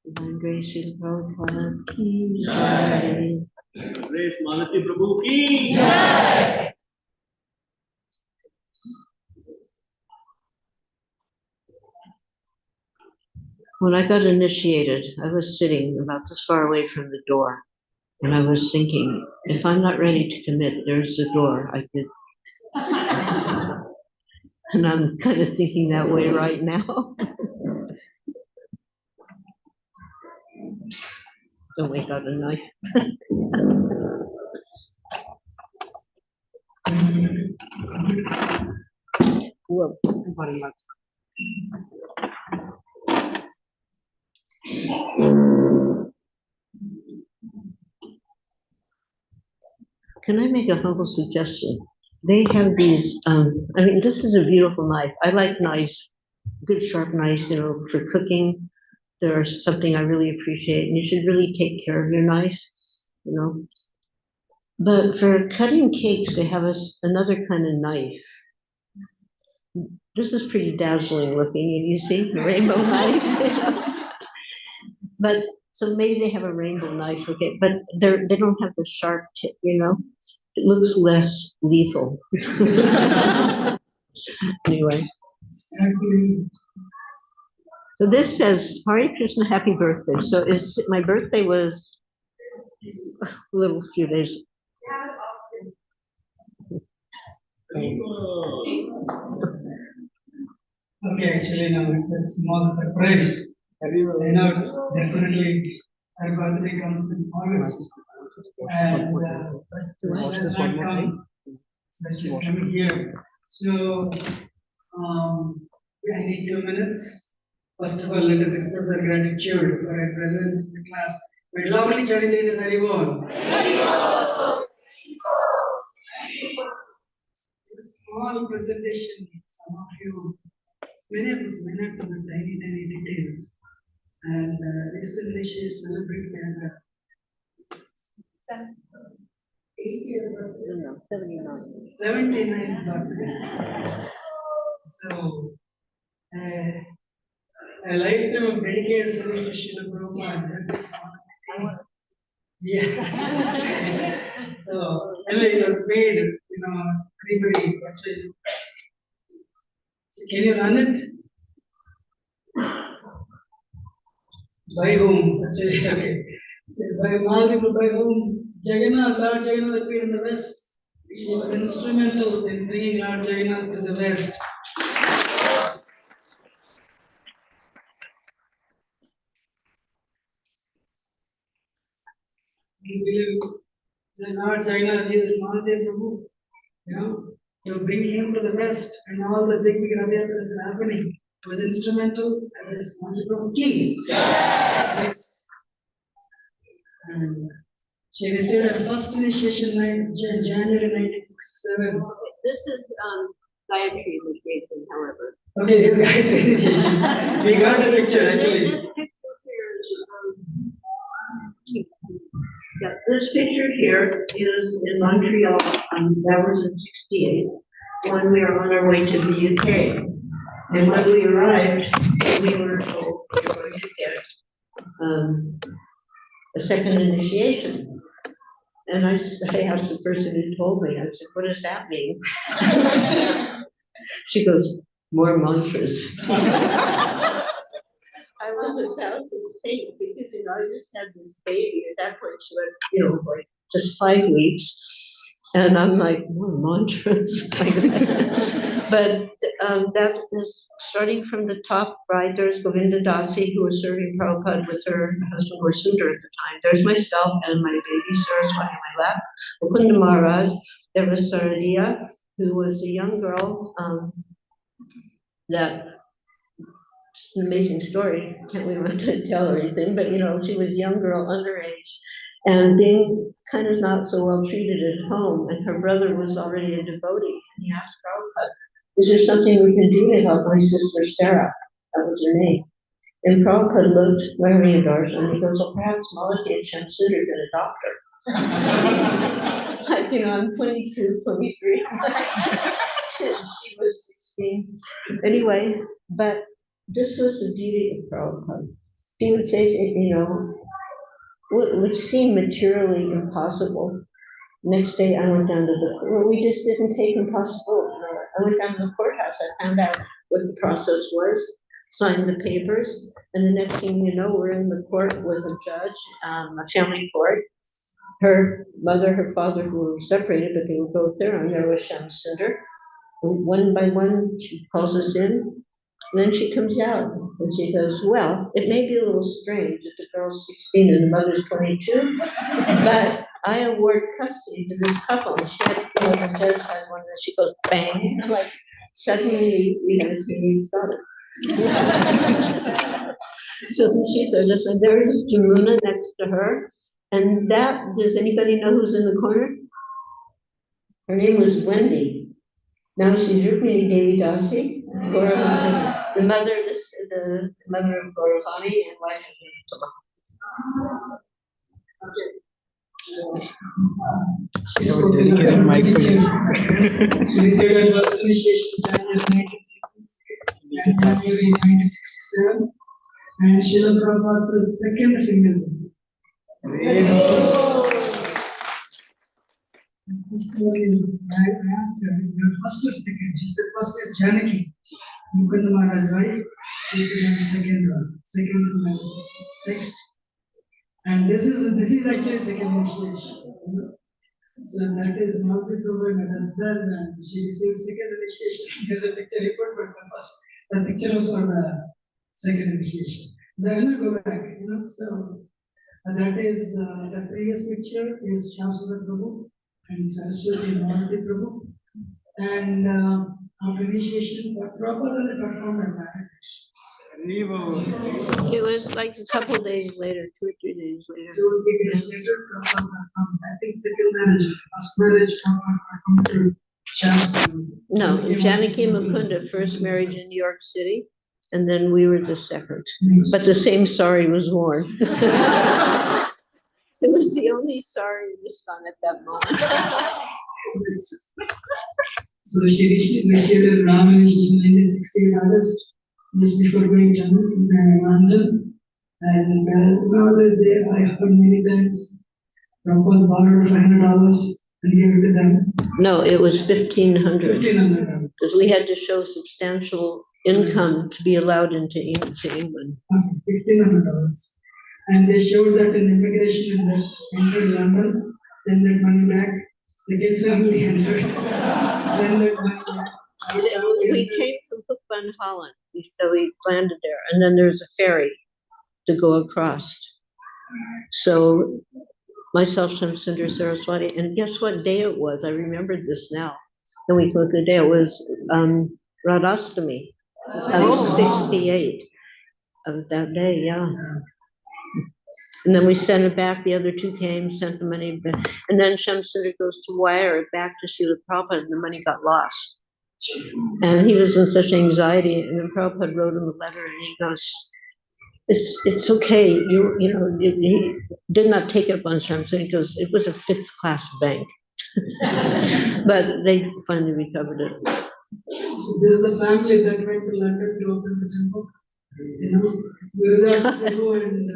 Divine Grace Shri Prabhupada ki jai. Grace Malati Prabhu ki jai. When I got initiated, I was sitting about this far away from the door, and I was thinking, if I'm not ready to commit, there's the door. I could. And I'm kind of thinking that way right now. Don't wake up at night. Whoa. Can I make a humble suggestion? They have these, this is a beautiful knife. I like knives, good sharp knives, you know, for cooking. There's something I really appreciate, and you should really take care of your knives, you know. But for cutting cakes, they have another kind of knife. This is pretty dazzling looking, and you see the rainbow knife. But so maybe they have a rainbow knife, okay, but they don't have the sharp tip, you know? It looks less lethal. Anyway. So this says, Hare Krishna, happy birthday. So my birthday was a little few days. Okay, actually, no, it's a small surprise. You know, definitely, her birthday comes in August. And she has not come. So she's coming here. So, I need 2 minutes. First of all, let us express our gratitude for her presence in the class. My lovely Chinese ladies, Haribol. A small presentation, some of you, many of us may not know the tiny details. And recently she is celebrating her 80th birthday. No, 79. 79th birthday. So, a lifetime of dedicated service to Srila Prabhupada. That is one. Yeah. So, anyway, it was made, everybody, actually. So can you run it? By whom? Actually, okay. By multiple, by whom? Jagannath, Lord Jagannath appeared in the West. She was instrumental in bringing Lord Jagannath to the West. We believe that Lord Jagannath is Malati Prabhu. You're bringing him to the West, and all the big Ravyatras are happening. He was instrumental as his Malati Prabhu king. Next. And she received her first initiation in January 1967. This is Gayatri initiation, however. Okay, this Gayatri initiation. We got a picture actually. This picture here is, yeah, this picture here is in Montreal. That was in '68 when we were on our way to the UK. And when we arrived, we were told we were going to get a second initiation. And I asked the person who told me, I said, what does that mean? She goes, more mantras. I was about to faint because, I just had this baby. At that point, she was, like just 5 weeks. And I'm like, more mantras. But that is starting from the top right. There's Govinda Dasi, who was serving Prabhupada with her husband, or Sundar at the time. There's myself and my baby Saraswati on my lap. Mukunda Maharaj. There was Saradiya, who was a young girl that. It's an amazing story. Can't we want to tell or anything? But she was a young girl, underage, and being kind of not so well treated at home. And her brother was already a devotee. And he asked Prabhupada, "Is there something we can do to help my sister Sarah?" That was her name. And Prabhupada looked very endorsed, and he goes, "Well, perhaps Malati and Shamsundar can adopt her." Like, I'm 22, 23. And she was 16. Anyway, but this was the beauty of Prabhupada. She would say, what would seem materially impossible. Next day, I went down to we just didn't take impossible. I went down to the courthouse. I found out what the process was, signed the papers, and the next thing you know, we're in the court with a judge, a family court. Her mother, her father, who were separated, but they were both there, and there was Shamsundar. One by one, she calls us in. And then she comes out and she goes, well, it may be a little strange that the girl's 16 and the mother's 22, but I award custody to this couple. And she had, the judge has one, and she goes, bang. I'm like, suddenly we had a teenage daughter. So she's just, and there's Jamuna next to her. And does anybody know who's in the corner? Her name was Wendy. Now she's Rukmini Devi Dasi, the mother of Gauravani and wife of Tulak. She spoke in my picture. She received her first initiation in January 1966 and January 1967. And Srila Prabhupada's second female Muslim. The first one is, I asked her, your first or second? She said, first is Janaki, Mukunda Maharaj's wife. This is the second one, second female Muslim. Next. And this is actually second initiation. So that is Malati Prabhu and husband, and she received second initiation. There's a picture report, but the picture was for the second initiation. Then I go back, so that is the previous picture is Shamsundar Prabhu and Saraswati Malati Prabhu. And after initiation, properly performed at marriage. It was like a couple days later, 2 or 3 days later. 2 or 3 days later, I think second marriage, first marriage, come to Shamsundar. No, Janaki Mukunda first married in New York City, and then we were the second. But the same sari was worn. It was the only sari in ISKCON at that moment. So she received a Ram initiation in 1968 August, just before going to London. And now that I heard many times, Prabhupada borrowed $500 and gave it to them. No, it was $1,500. $1,500. Because we had to show substantial income to be allowed into England. $1,500. And they showed that in immigration and that entered London, send that money back. Second family entered, send that money back. We came from Hook Van Holland, so we landed there, and then there's a ferry to go across. So myself, Shamsundar, Saraswati, and guess what day it was? I remembered this now. And we took the day, it was Radhastami of 68 of that day, yeah. And then we sent it back, the other two came, sent the money back. And then Shamsundar goes to wire it back to Srila Prabhupada, and the money got lost. And he was in such anxiety, and then Prabhupada wrote him a letter, and he goes, it's okay, he did not take it up on Shamsundar, because it was a 5th class bank. But they finally recovered it. So this is the family that went to London to open the temple. Gurudas Prabhu and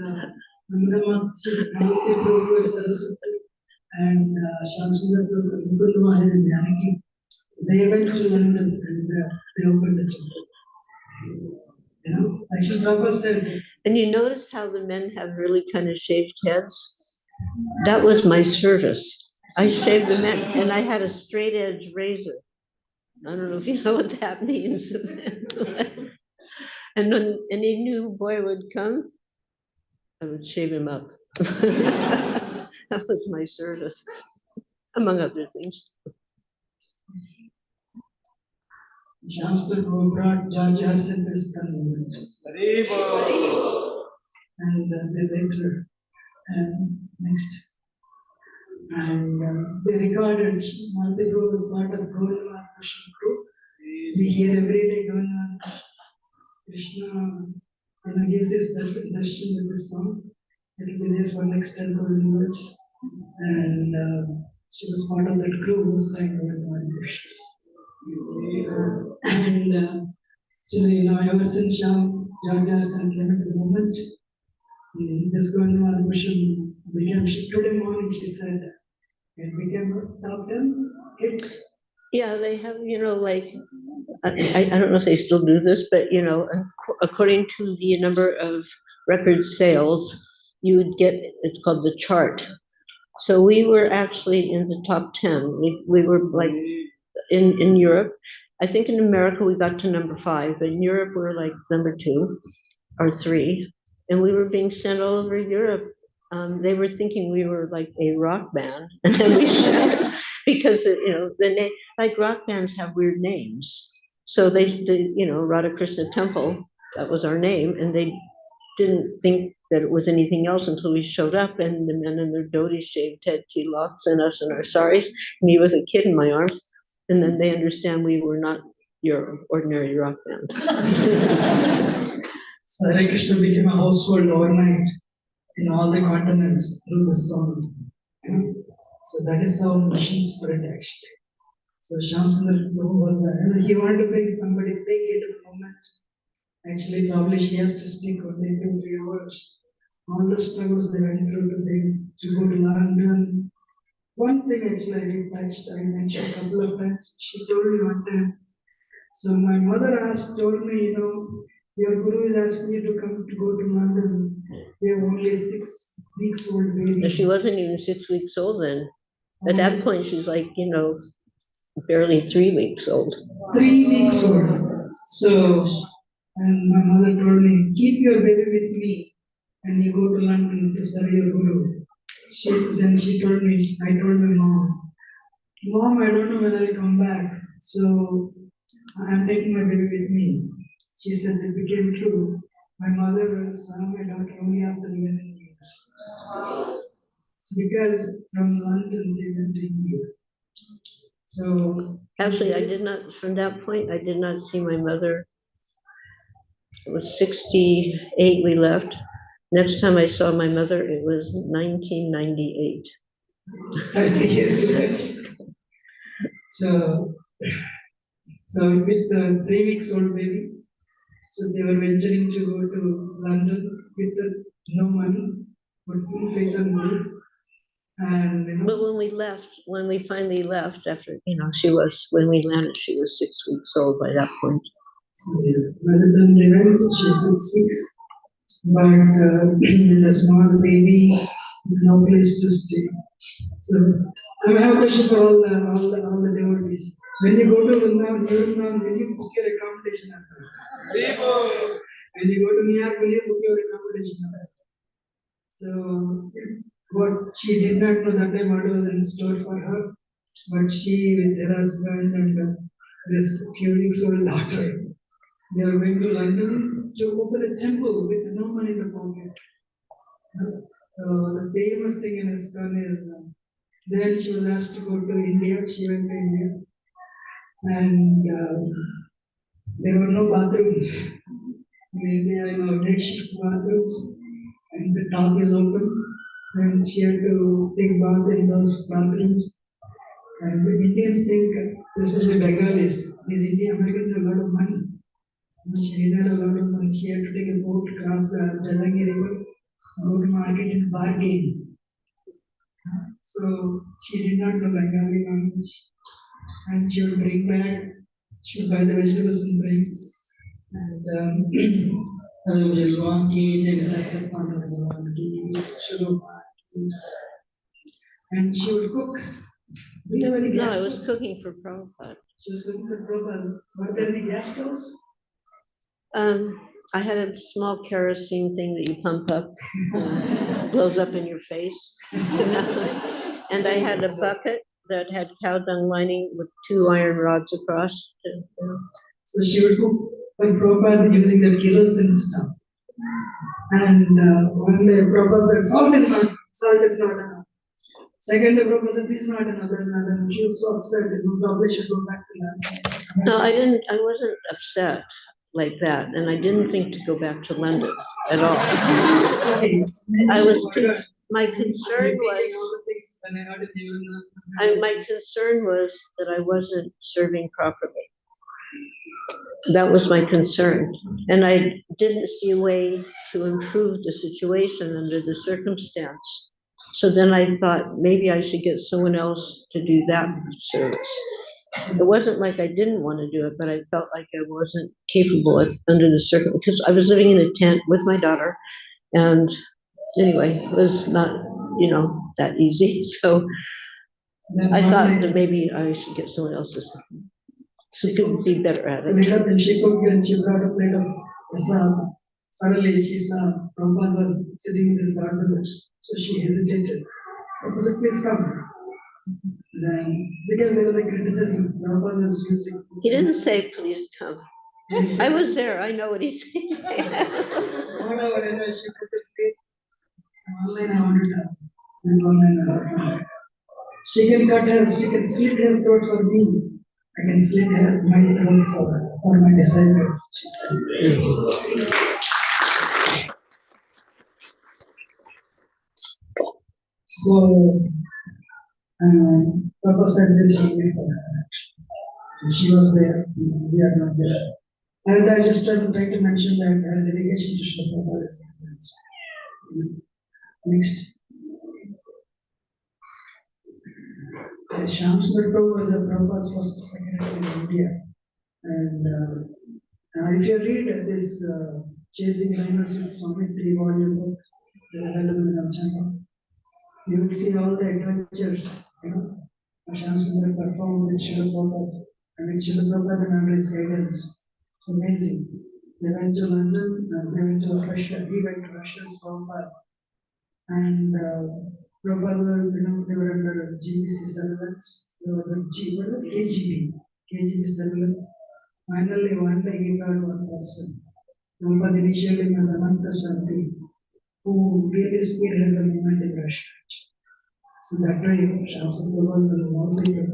Mataji, Prabhu and Saraswati and Shamsundar Prabhu, Mukunda Maharaj and Janaki. They went to London and they opened the temple. Actually, Prabhupada said. And you notice how the men have really kind of shaved heads? That was my service. I shaved the men, and I had a straight edge razor. I don't know if you know what that means. And when any new boy would come, I would shave him up. That was my service, among other things. Shamsundar Prabhu brought George Harrison to ISKCON movement. And they later, next. And they recorded, Malati Prabhu was part of Govinda Krishna group. We hear every day Govinda Krishna gives his darshan with this song. It will be there for next 10 years. And she was part of that group who sang Govinda Krishna. And so, ever since George Harrison came into the movement, this Govinda Krishna became, today morning she said, it became top 10 hits. Yeah, they have, like, I don't know if they still do this, but, according to the number of record sales, you would get, it's called the chart. So we were actually in the top 10. We were like in Europe. I think in America we got to number 5, but in Europe we were like number 2 or 3. And we were being sent all over Europe. They were thinking we were like a rock band, and then we because the name, like rock bands have weird names. So they Radhakrishna Temple, that was our name, and they didn't think that it was anything else until we showed up, and the men in their dhotis, shaved head, tilaks, and us in our saris, me with a kid in my arms, and then they understand we were not your ordinary rock band. So Hare Krishna became a household overnight in all the continents through this song. So that is how mission spread actually. So Shamsundar was, he wanted to bring somebody big at the moment. Actually, probably she has to speak only 2 3 hours. All the struggles they went through to go to London. One thing actually I mentioned a couple of times. She told me one time. So my mother told me, your guru is asking you to come to go to London. We have only 6 weeks old baby. She wasn't even 6 weeks old then. At that point, she's like, barely 3 weeks old. 3 weeks old. So, and my mother told me, keep your baby with me and you go to London to serve your guru. Then she told me, I told my mom, I don't know when I'll come back. So I'm taking my baby with me. She said it became true. My mother saw my daughter only after 11 years. So because from London they went to India. So actually, from that point, I did not see my mother. It was 68 we left. Next time I saw my mother, it was 1998. So with the 3 weeks old baby, so they were venturing to go to London with no money, but full faith and money. And but when we finally left, after when we landed, she was 6 weeks old by that point. So rather than they went, she's 6 weeks, but with a small baby, no place to stay. So I have a question for all the devotees. When you go to Vrindavan, will you book your accommodation after? When you go to New York, will you book your accommodation after? So what she did not know that time what was in store for her, but she with her husband and this few weeks old daughter, they were going to London to open a temple with no money in the pocket. The famous thing in ISKCON is then she was asked to go to India. She went to India, and there were no bathrooms. In India, makeshift bathrooms, and the top is open, and she had to take bath in those bathrooms. And the Indians think, especially Bengalis, these Indian Americans have a lot of money. She didn't have a lot of money. She had to take a boat, cross the Jalangi River, go to market and bargain. So she did not know Bengali language. And she would bring back, she would buy the vegetables and bring. And there was a long cage and that's part of the long cage, sugar. And she would cook. No, I was cooking for Prabhupada. She was cooking for Prabhupada. Were there any gas stoves? I had a small kerosene thing that you pump up, blows up in your face. And I had a bucket that had cow dung lining with 2 iron rods across. So she would cook for Prabhupada using the kerosene stuff. And one day Prabhupada said, salt is not enough. Second day Prabhupada said, this is not enough, that's not enough. She was so upset that we probably should go back to London. No, I wasn't upset like that, and I didn't think to go back to London at all. My concern was that I wasn't serving properly. That was my concern, and I didn't see a way to improve the situation under the circumstance. So then I thought maybe I should get someone else to do that service. It wasn't like I didn't want to do it, but I felt like I wasn't capable under the circumstances, because I was living in a tent with my daughter, and anyway, it was not, that easy. So I thought that maybe I should get someone else to be better at it. And she cooked and she brought a plate of prasad. Suddenly she saw Prabhupada was sitting with his daughter, so she hesitated. Prabhupada said, please come. Then, because there was a criticism, Prabhupada was using. He didn't say, please come. I was there, I know what he's saying. Whatever, she put the plate. Online I wanted this online. She can slit her throat for me. I can slit my throat for my disciples, she said. So Papa said this only for her. So she was there, we are not there. And I just tried to mention that her dedication to Srila Prabhupada is immense. Next. Shamsundar Prabhu was Prabhupada's first secretary in India. And if you read this Chasing Rhinos with Swami 3-volume book, available in our channel, you will see all the adventures, Shamsundar performed with Srila Prabhupada and with Srila Prabhupada and under his guidance. It's amazing. They went to London, they went to Russia, he went to Russia with Prabhupada. And Prabhupada was, they were under GBC surveillance. There was a KGB surveillance. Finally, one day he found one person. Prabhupada initiated him as Ananta Shanti, who really spearheaded the movement in Russia. So that way, Shamsundar was a long leader.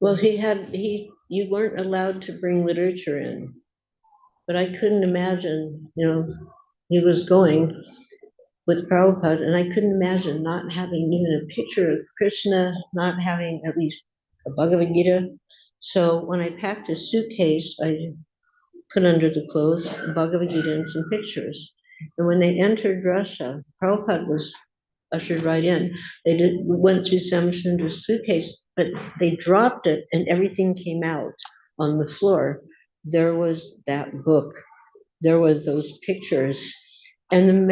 Well, you weren't allowed to bring literature in, but I couldn't imagine, he was going with Prabhupada, and I couldn't imagine not having even a picture of Krishna, not having at least a Bhagavad Gita. So when I packed a suitcase, I put under the clothes a Bhagavad Gita and some pictures. And when they entered Russia, Prabhupada was ushered right in. Went through Samsundar's suitcase, but they dropped it and everything came out on the floor. There was that book. There was those pictures. And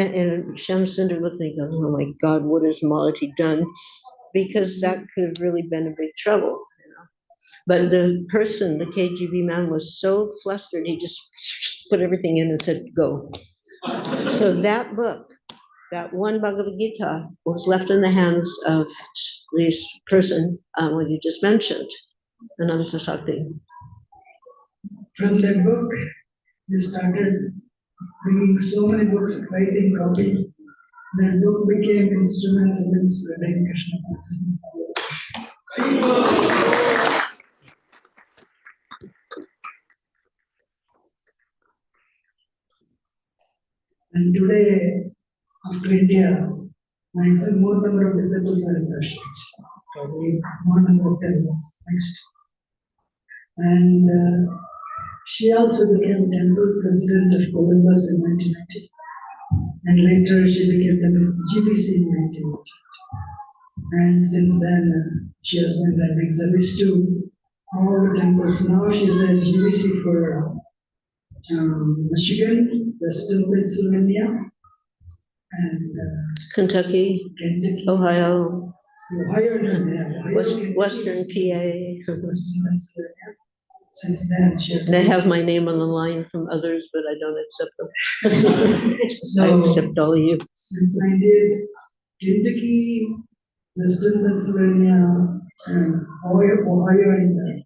Shamsundar looked at me and goes, oh my God, what has Malati done? Because that could have really been a big trouble. But the person, the KGB man, was so flustered, he just put everything in and said, go. So that book, that one Bhagavad Gita, was left in the hands of this person, what you just mentioned, Ananta Sakti. From that book, they started bringing so many books, writing, copying. That book became instrumental in spreading Krishna consciousness. And today, after India, maximum more number of disciples are in Russia. Probably more number of temples. Next. And she also became temple president of Columbus in 1990. And later she became the GBC in 1990. And since then, she has been rendering service to all the temples. Now she's a GBC for Michigan, Western Pennsylvania, and Kentucky, Ohio, Western PA. Western Pennsylvania. Since then, she has. They have my name on the line from others, but I don't accept them. I accept all of you. Since I did Kentucky, Western Pennsylvania, and Ohio and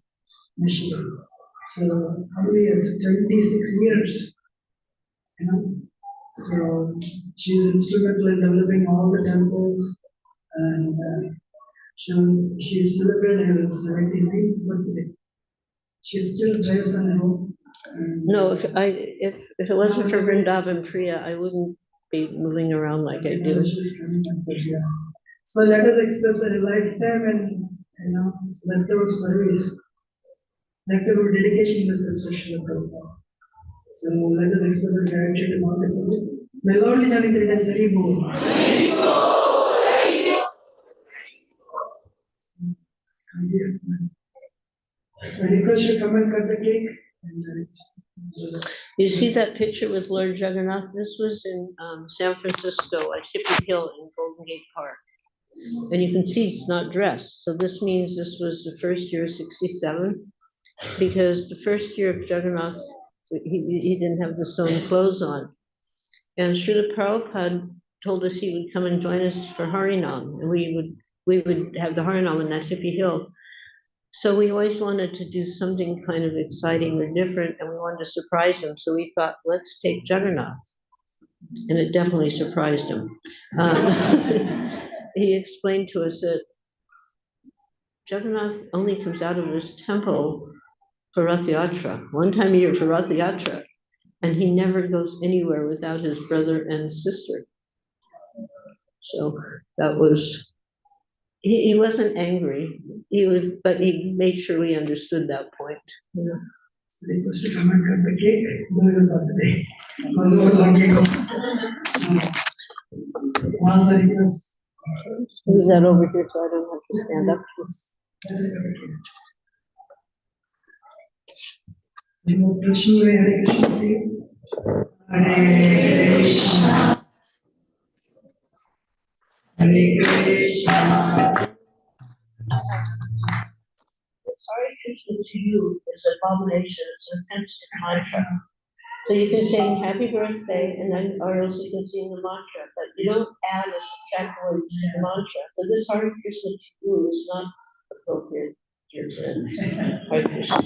Michigan. So probably it's 26 years, So she's instrumental in developing all the temples, and she's celebrated her 79th birthday. She still drives on her own. No, if it wasn't for Vrindavan Priya, I wouldn't be moving around like I do. So let us express a lifetime and leftover service, leftover dedication to the service of Prabhupada. So let us express our gratitude to all the people. May Lord Janitri has Hari Bol. I request you to come and cut the cake. You see that picture with Lord Jagannath? This was in San Francisco at Hippie Hill in Golden Gate Park. And you can see it's not dressed. So this means this was the first year of 67, because the first year of Jagannath, he didn't have the sewn clothes on. And Srila Prabhupada told us he would come and join us for Harinam, and we would have the Harinam on that Hippie Hill. So we always wanted to do something kind of exciting or different, and we wanted to surprise him. So we thought, let's take Jagannath. And it definitely surprised him. He explained to us that Jagannath only comes out of his temple for Rath Yatra, one time a year for Rath Yatra, and he never goes anywhere without his brother and sister. So that was he wasn't angry. But he made sure we understood that point. You know? So they used to come and cut the cake during the birthday. Was over one cake. Once a request. Is that over here so I don't have to stand up? Krishna, Hare Krishna, Hare Krishna. Hare Krishna to you is abomination, it's an offensive mantra. So you can sing happy birthday and then, or else you can sing the mantra, but you don't add or subtract words to the mantra. So this Hare Krishna to you is not appropriate, dear friends. Hare Krishna.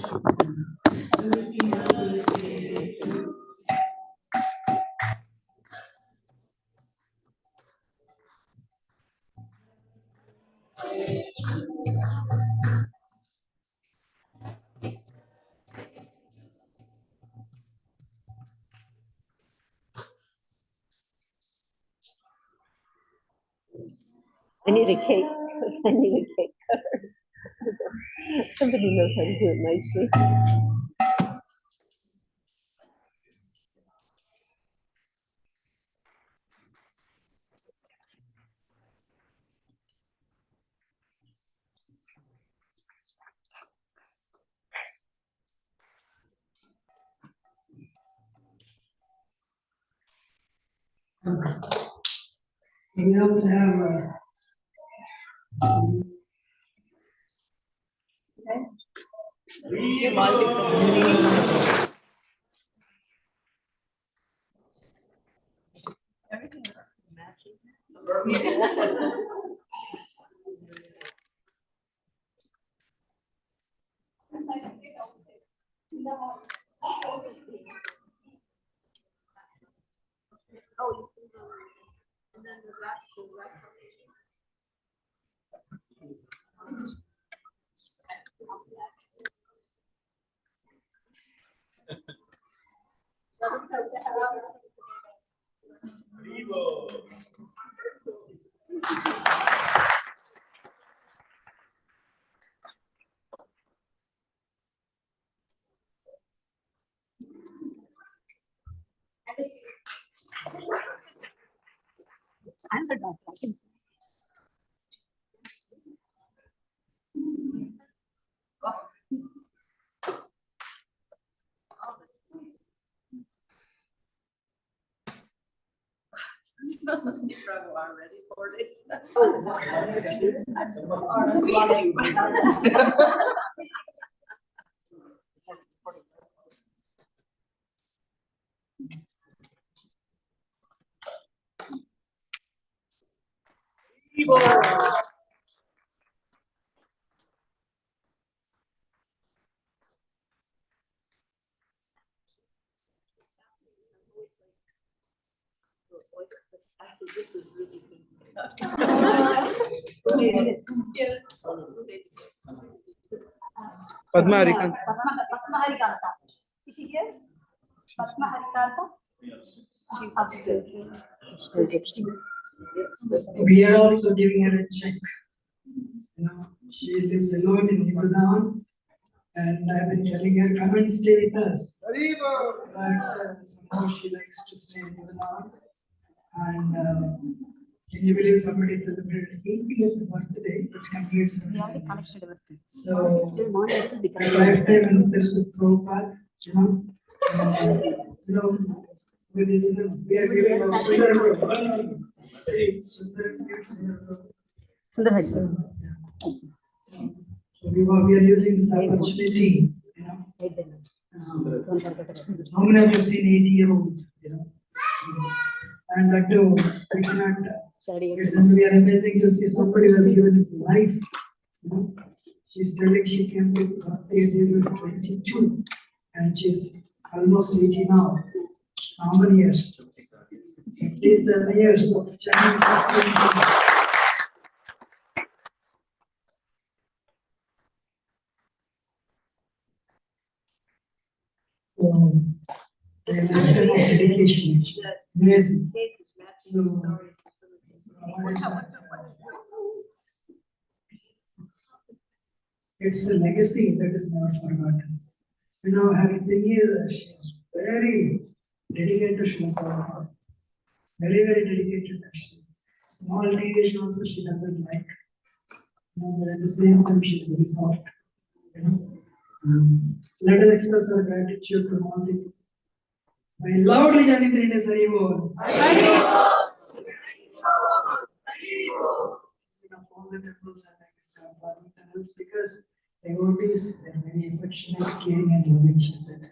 I need a cake. I need a cake cutter. Somebody knows how to do it nicely. We also have struggle already for this. Padma Harikant. Padma Harikanta. Is she here? Padma Harikanta? we are also giving her a check. You know, she lives alone in Ibadan, and I've been telling her, come and stay with us. But somehow she likes to stay in Ibadan. And can you believe somebody celebrated 80th birthday, which completes so a lifetime in session with Prabhupada, you know, and, you know, with this, we are giving our Sundar Prabhu. So, yeah. So we are using this opportunity, you know. How many of you have seen 80-year-old, you know? And that too, we cannot, we are amazing to see somebody who has given his life. You know? She's telling she came with age 22, and she's almost 80 now. How many years? 57 years of Chinese history. So, dedication, amazing. So, It's a legacy that is never forgotten. You know, her thing is she's very dedicated to Srila Prabhupada. Very, very dedicated actually. Small deviation also she doesn't like. You know, but at the same time she's very soft. You know. Let us express our gratitude to all the. By loudly chanting the Indian Hari Bol. All the temples are like Farmington because devotees are very affectionate, caring, and loving, she said.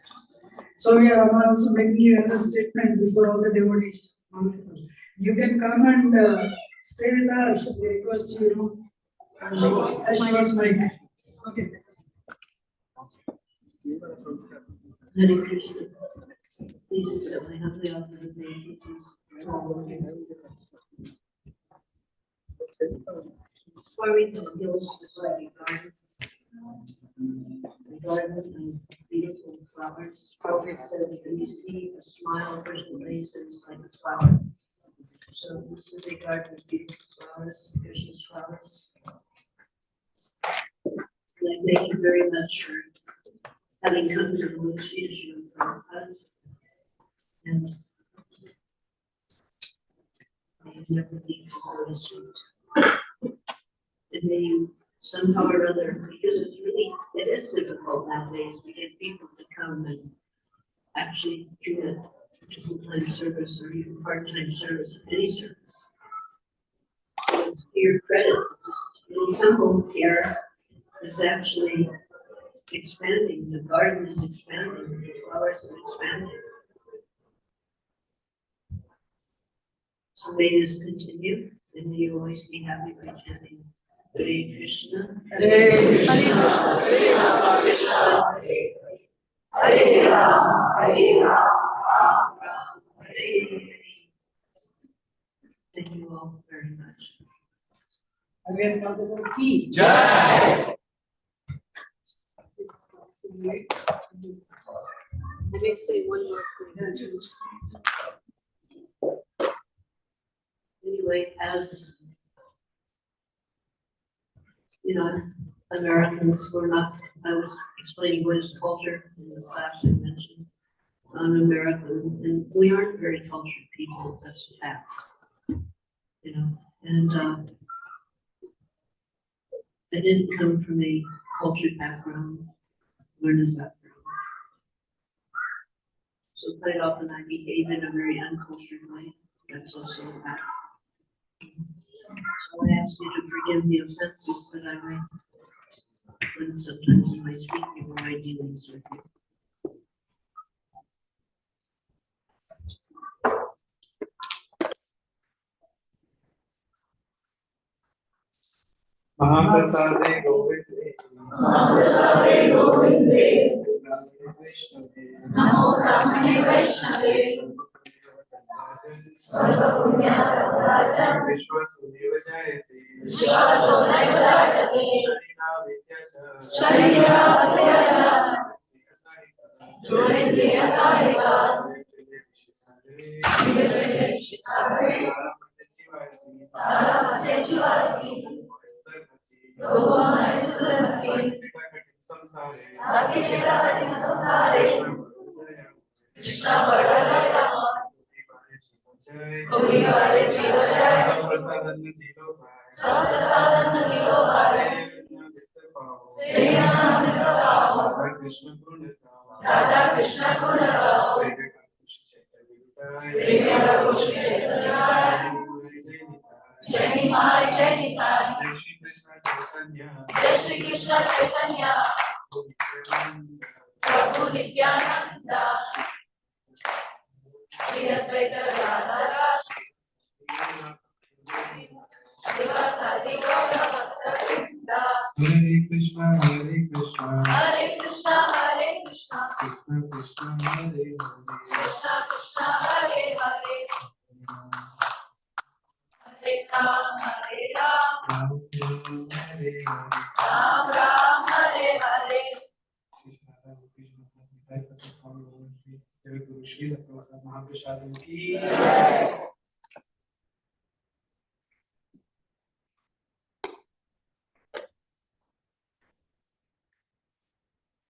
So we are also making you a statement before all the devotees. You can come and stay with us. We request you, you know. As she was like, okay. Hare Krishna. Please accept my humbly offered obeisances. Farmington Hills Society Garden. The garden of beautiful flowers. Prophet said, when you see a smile on a person's face, it's like a flower. So this is a garden of beautiful flowers, Krishna's flowers. And I thank you very much for having come to the Lord's leadership from us. And may you never leave us on the street. And may you somehow or other, because it is difficult nowadays to get people to come and actually commit to full-time service or even part-time service, any service. So it's to your credit, this little temple here is actually expanding, the garden is expanding, the flowers are expanding. So may this continue, and may you always be happy by chanting Hare Krishna, Hare Krishna, Hare Rama, Krishna Hare Hare Rama, Hare Rama, Hare Hare. Thank you all very much. ISKCON की Jai. Let me say one more thing. Anyway, as you know, Americans were not, I was explaining what is culture in the class I mentioned. I'm American, and we aren't very cultured people, that's a fact. You know, and I didn't come from a cultured background, learned background. So quite often I behave in a very uncultured way. That's also a fact. So I ask you to forgive the offenses that I make when sometimes in my speaking or my dealings with you. Mahaprasade Govinde. Mahaprasade Govinde. Namo Namo Brahmane Vaishnave. Sarva Punya Rajam. Vishwasudeva Jayate. Vishwasodaiva Jayate. Sharira Sharira Adhyaja. Jurendriya Karika. Jurendriya Shisare. Taravate Jivati. Gopana Sudhamati. Taki Jagati Samsare. Krishna Vardhaya. Koli Vare Jiva Jai. Saprasadanna Dilo Bhai. Seyana Amrita Bhava. Radha Krishna Guna Gao. Premya Goshti Chaitanya. Jai Nihai Jai Nihai. Jai Shri Krishna Chaitanya. Prabhu Nityananda. Shri Advaita Gadadhara. Srivasadi Gaura Bhaktavrinda. Hare Krishna, Hare Krishna, Hare Krishna, Hare Krishna, Krishna Krishna, Hare Hare, Krishna Krishna, Hare Hare, Hare Ram, Hare Ram, Ram Ram, Hare Hare. Ram Ram, Hare Hare. Krishna Mahaprasad की